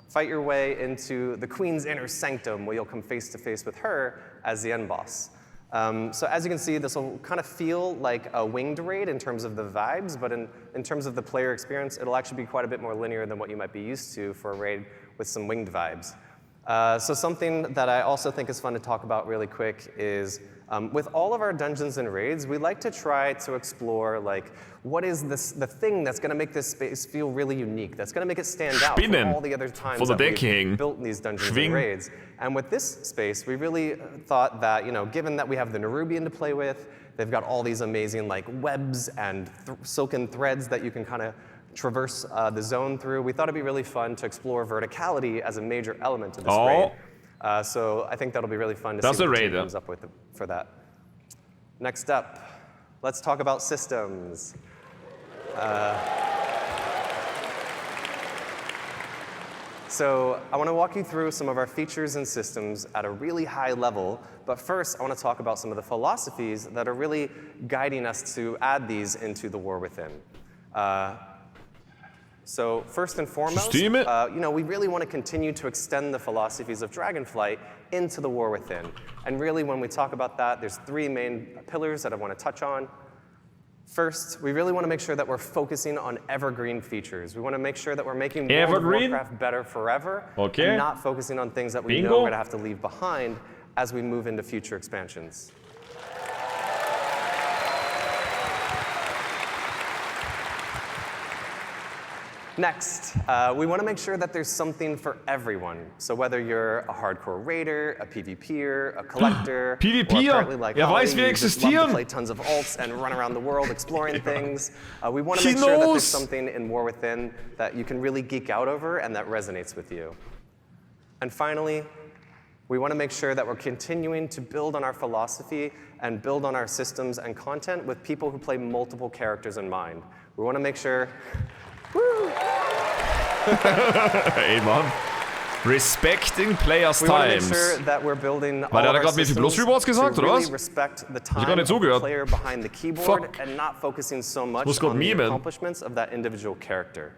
Speaker 11: fight your way into the Queen's inner sanctum, where you'll come face to face with her as the end boss. So as you can see, this will kind of feel like a winged raid in terms of the vibes, but in terms of the player experience, it'll actually be quite a bit more linear than what you might be used to for a raid with some winged vibes. So something that I also think is fun to talk about really quick is with all of our dungeons and raids, we like to try to explore what is the thing that's going to make this space feel really unique, that's going to make it stand out from all the other times that we've built these dungeons and raids. And with this space, we really thought that, given that we have the Nerubian to play with, they've got all these amazing webs and silken threads that you can kind of traverse the zone through. We thought it'd be really fun to explore verticality as a major element of this raid. So I think that'll be really fun to see what the team comes up with for that. Next up, let's talk about systems. So I want to walk you through some of our features and systems at a really high level, but first I want to talk about some of the philosophies that are really guiding us to add these into The War Within. So first and foremost, we really want to continue to extend the philosophies of Dragonflight into the War Within. And really, when we talk about that, there's 3 main pillars that I want to touch on. First, we really want to make sure that we're focusing on evergreen features. We want to make sure that we're making World of Warcraft better forever, and not focusing on things that we know we're going to have to leave behind as we move into future expansions. Next, we want to make sure that there's something for everyone. So whether you're a hardcore raider, a PvPer, a collector, or apparently like Holly, you just love to play tons of alts and run around the world exploring things, we want to make sure that there's something in War Within that you can really geek out over and that resonates with you. And finally, we want to make sure that we're continuing to build on our philosophy and build on our systems and content with people who play multiple characters in mind. We want to make sure...
Speaker 1: Ey, Mann. Respecting Players Times.
Speaker 11: Sure that we're building
Speaker 1: Weil der hat gerade mir viel Plus Rewards gesagt, oder was?
Speaker 11: Ich hab gar nicht zugehört. Fuck. And not focusing so much on the accomplishments of that individual character.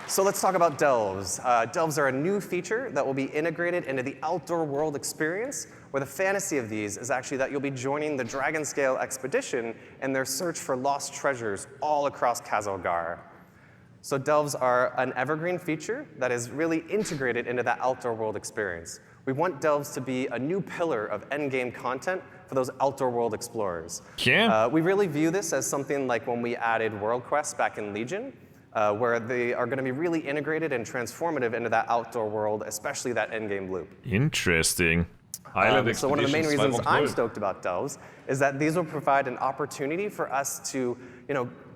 Speaker 11: So let's talk about delves. Delves are a new feature that will be integrated into the outdoor world experience, where the fantasy of these is actually that you'll be joining the Dragonscale expedition in their search for lost treasures all across Kazalgar. So delves are an evergreen feature that is really integrated into that outdoor world experience. We want delves to be a new pillar of endgame content for those outdoor world explorers.
Speaker 1: Yeah.
Speaker 11: We really view this as something like when we added world quests back in Legion, where they are going to be really integrated and transformative into that outdoor world, especially that endgame loop.
Speaker 1: Interesting.
Speaker 11: So one of the main reasons I'm stoked about delves is that these will provide an opportunity for us to,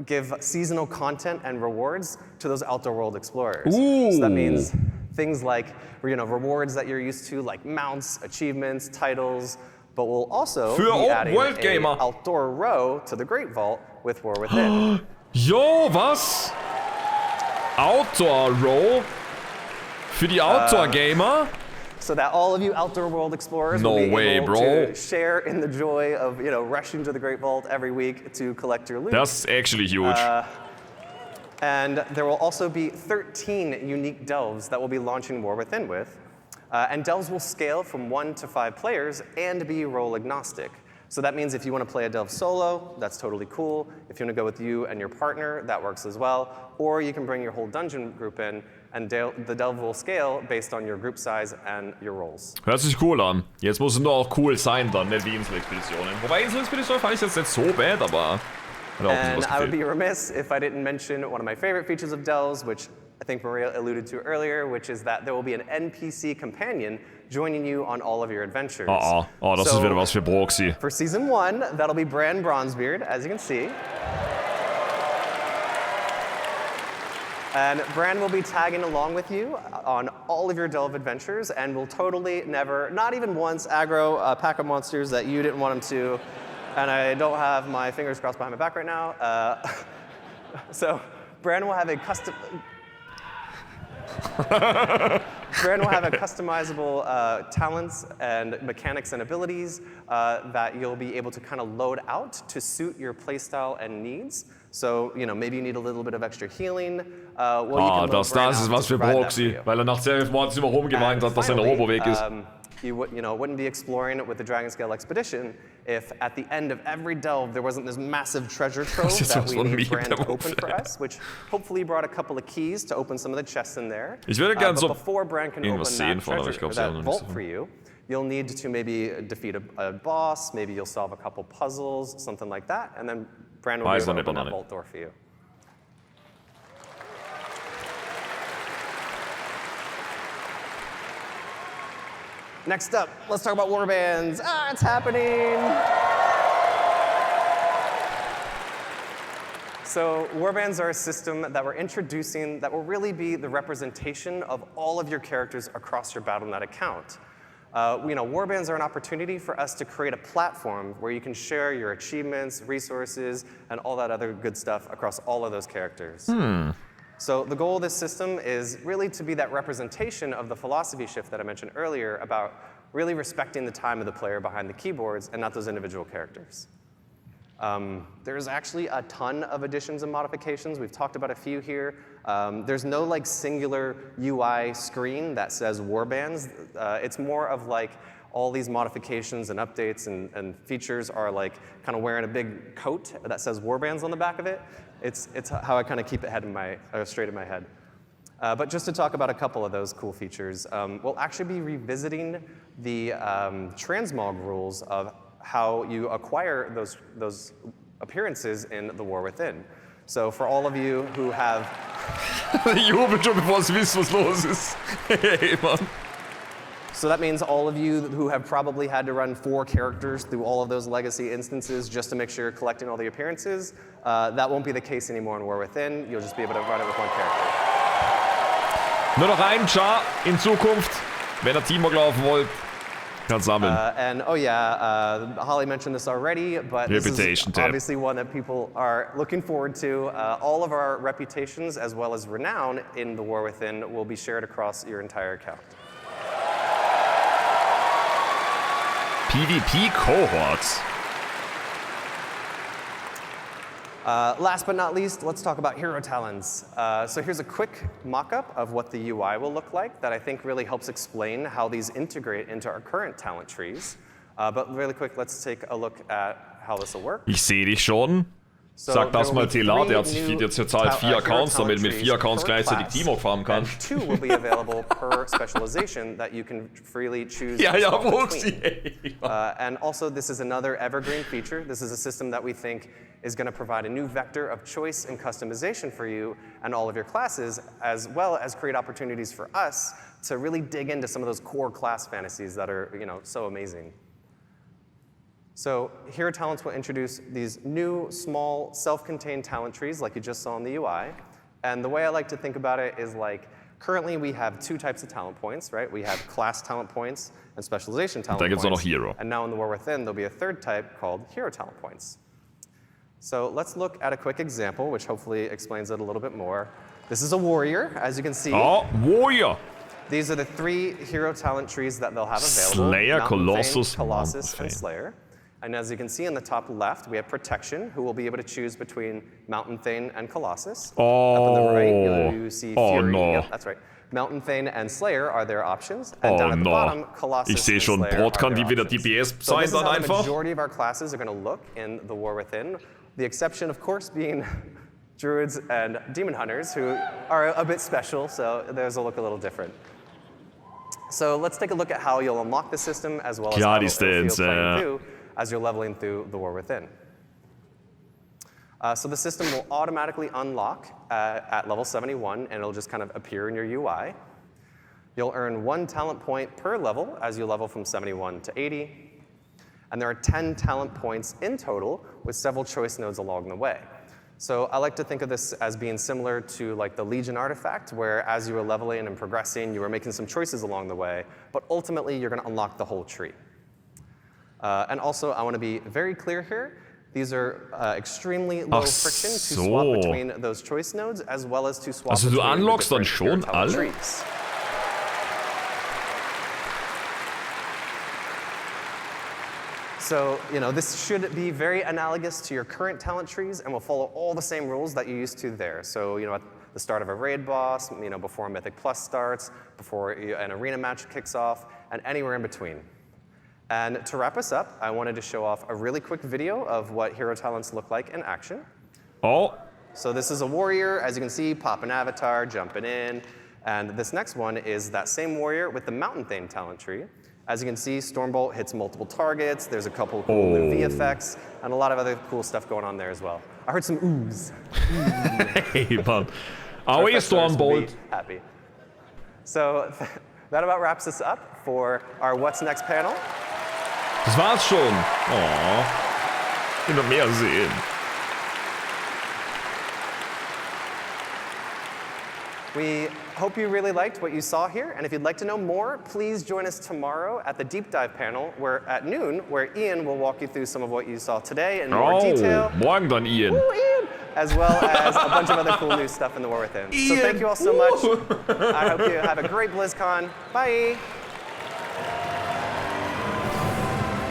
Speaker 11: give seasonal content and rewards to those outdoor world explorers.
Speaker 1: Ooh.
Speaker 11: So that means things like, rewards that you're used to, like mounts, achievements, titles, but we'll also be adding an outdoor row to the Great Vault with War Within.
Speaker 1: Jo, was? Outdoor Row? Für die Outdoor-Gamer?
Speaker 11: So that all of you outdoor world explorers will be able to share in the joy of, rushing to the Great Vault every week to collect your loot.
Speaker 1: That's actually huge.
Speaker 11: And there will also be 13 unique delves that we'll be launching War Within with. And delves will scale from 1 to 5 players and be role agnostic. So that means if you want to play a delve solo, that's totally cool. If you want to go with you and your partner, that works as well. Or you can bring your whole dungeon group in, and the delve will scale based on your group size and your roles.
Speaker 1: Hört sich cool an. Jetzt muss es nur auch cool sein dann, nicht wie Inselexpeditionen. Wobei Inselexpeditionen fand ich jetzt nicht so bad, aber...
Speaker 11: And I would be remiss if I didn't mention one of my favorite features of delves, which I think Maria alluded to earlier, which is that there will be an NPC companion joining you on all of your adventures.
Speaker 1: Oh, das ist wieder was für Proxy.
Speaker 11: For Season 1, that'll be Bran Bronzebeard, as you can see. And Bran will be tagging along with you on all of your delve adventures, and will totally never, not even once, aggro a pack of monsters that you didn't want him to. And I don't have my fingers crossed behind my back right now. So Bran will have a customizable talents and mechanics and abilities that you'll be able to kind of load out to suit your playstyle and needs. So, maybe you need a little bit of extra healing.
Speaker 1: Das ist was für Proxy, weil nach sehr vielen Mods immer rumgemeint hat, dass sein Robo weg ist.
Speaker 11: You wouldn't be exploring with the Dragonscale expedition if at the end of every delve there wasn't this massive treasure trove that we need Bran to open for us, which hopefully brought a couple of keys to open some of the chests in there.
Speaker 1: Ich würde gerne so
Speaker 11: before Bran can open that treasure, that vault for you, you'll need to maybe defeat a boss, maybe you'll solve a couple puzzles, something like that, and then Bran will be able to open that vault door for you. Next up, let's talk about warbands. It's happening! So warbands are a system that we're introducing that will really be the representation of all of your characters across your Battle.net account. Warbands are an opportunity for us to create a platform where you can share your achievements, resources, and all that other good stuff across all of those characters. So the goal of this system is really to be that representation of the philosophy shift that I mentioned earlier about really respecting the time of the player behind the keyboards and not those individual characters. There's actually a ton of additions and modifications. We've talked about a few here. There's no like singular UI screen that says warbands. It's more of like all these modifications and updates and features are like kind of wearing a big coat that says warbands on the back of it. It's how I kind of keep it straight in my head. But just to talk about a couple of those cool features, we'll actually be revisiting the transmog rules of how you acquire those appearances in The War Within. So for all of you who have...
Speaker 1: Jubelt schon, bevor sie wissen, was los ist. Hey, Mann.
Speaker 11: So that means all of you who have probably had to run 4 characters through all of those legacy instances just to make sure you're collecting all the appearances, that won't be the case anymore in War Within. You'll just be able to run it with 1 character.
Speaker 1: Nur noch ein Char in Zukunft, wenn ihr Teamwork laufen wollt. Kannst sammeln.
Speaker 11: And oh yeah, Holly mentioned this already, but this is obviously one that people are looking forward to. All of our reputations as well as renown in The War Within will be shared across your entire account.
Speaker 1: PvP cohorts.
Speaker 11: Last but not least, let's talk about hero talents. So here's a quick mock-up of what the UI will look like that I think really helps explain how these integrate into our current talent trees. But really quick, let's take a look at how this will work.
Speaker 1: Ich sehe dich schon. Sag das mal Tela, der hat sich jetzt zurzeit 4 Accounts, damit mit 4 Accounts gleichzeitig Teamwork farmen kann.
Speaker 11: 2 will be available per specialization that you can freely choose.
Speaker 1: Ja, wo sie.
Speaker 11: And also, this is another evergreen feature. This is a system that we think is going to provide a new vector of choice and customization for you and all of your classes, as well as create opportunities for us to really dig into some of those core class fantasies that are, so amazing. So hero talents will introduce these new, small, self-contained talent trees like you just saw in the UI. And the way I like to think about it is like, currently we have 2 types of talent points, right? We have class talent points and specialization talent points.
Speaker 1: Auch noch Hero.
Speaker 11: And now in The War Within, there'll be a 3rd type called hero talent points. So let's look at a quick example, which hopefully explains it a little bit more. This is a warrior, as you can see.
Speaker 1: Oh, warrior!
Speaker 11: These are the 3 hero talent trees that they'll have available.
Speaker 1: Slayer, Colossus,
Speaker 11: and Slayer. And as you can see in the top left, we have Protection, who will be able to choose between Mountain Thane and Colossus.
Speaker 1: Oh,
Speaker 11: up on the right, you see Fury.
Speaker 1: No.
Speaker 11: Yep, that's right. Mountain Thane and Slayer are their options. And down at the bottom, Colossus
Speaker 1: ich sehe schon, Brot kann die wieder DPS sein dann einfach.
Speaker 11: The majority of our classes are going to look in The War Within. The exception, of course, being Druids and Demon Hunters, who are a bit special, so theirs will look a little different. So let's take a look at how you'll unlock the system, as well as how it'll feel playing through as you're leveling through The War Within. So the system will automatically unlock at level 71, and it'll just kind of appear in your UI. You'll earn 1 talent point per level as you level from 71 to 80. And there are 10 talent points in total, with several choice nodes along the way. So I like to think of this as being similar to like the Legion artifact, where as you were leveling and progressing, you were making some choices along the way, but ultimately you're going to unlock the whole tree. And also, I want to be very clear here. These are extremely low friction to swap between those choice nodes, as well as to swap between the different hero talent trees. So, this should be very analogous to your current talent trees and will follow all the same rules that you're used to there. So, at the start of a raid boss, before a Mythic Plus starts, before an arena match kicks off, and anywhere in between. And to wrap us up, I wanted to show off a really quick video of what hero talents look like in action.
Speaker 1: Oh.
Speaker 11: So this is a warrior, as you can see, pop an avatar, jumping in. And this next one is that same warrior with the Mountain Thane talent tree. As you can see, Stormbolt hits multiple targets. There's a couple cool new V effects, and a lot of other cool stuff going on there as well. I heard some oohs.
Speaker 1: Hey, man. Are Stormbolt?
Speaker 11: Happy. So that about wraps us up for our What's Next panel.
Speaker 1: Das war's schon. Oh. Ich will noch mehr sehen.
Speaker 11: We hope you really liked what you saw here, and if you'd like to know more, please join us tomorrow at the Deep Dive panel at noon, where Ian will walk you through some of what you saw today in more detail.
Speaker 1: Morgen dann Ian.
Speaker 11: Woo, Ian. As well as a bunch of other cool new stuff in The War Within. Ian. So thank you all so much. I hope you have a great BlizzCon. Bye.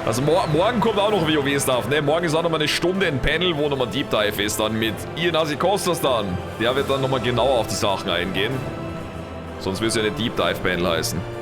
Speaker 1: Also morgen kommt auch noch WoW-Stuff, ne? Morgen ist auch nochmal eine Stunde ein Panel, wo nochmal Deep Dive ist, dann mit Ian Asikostas dann. Der wird dann nochmal genauer auf die Sachen eingehen. Sonst wird es ja eine Deep Dive Panel heißen.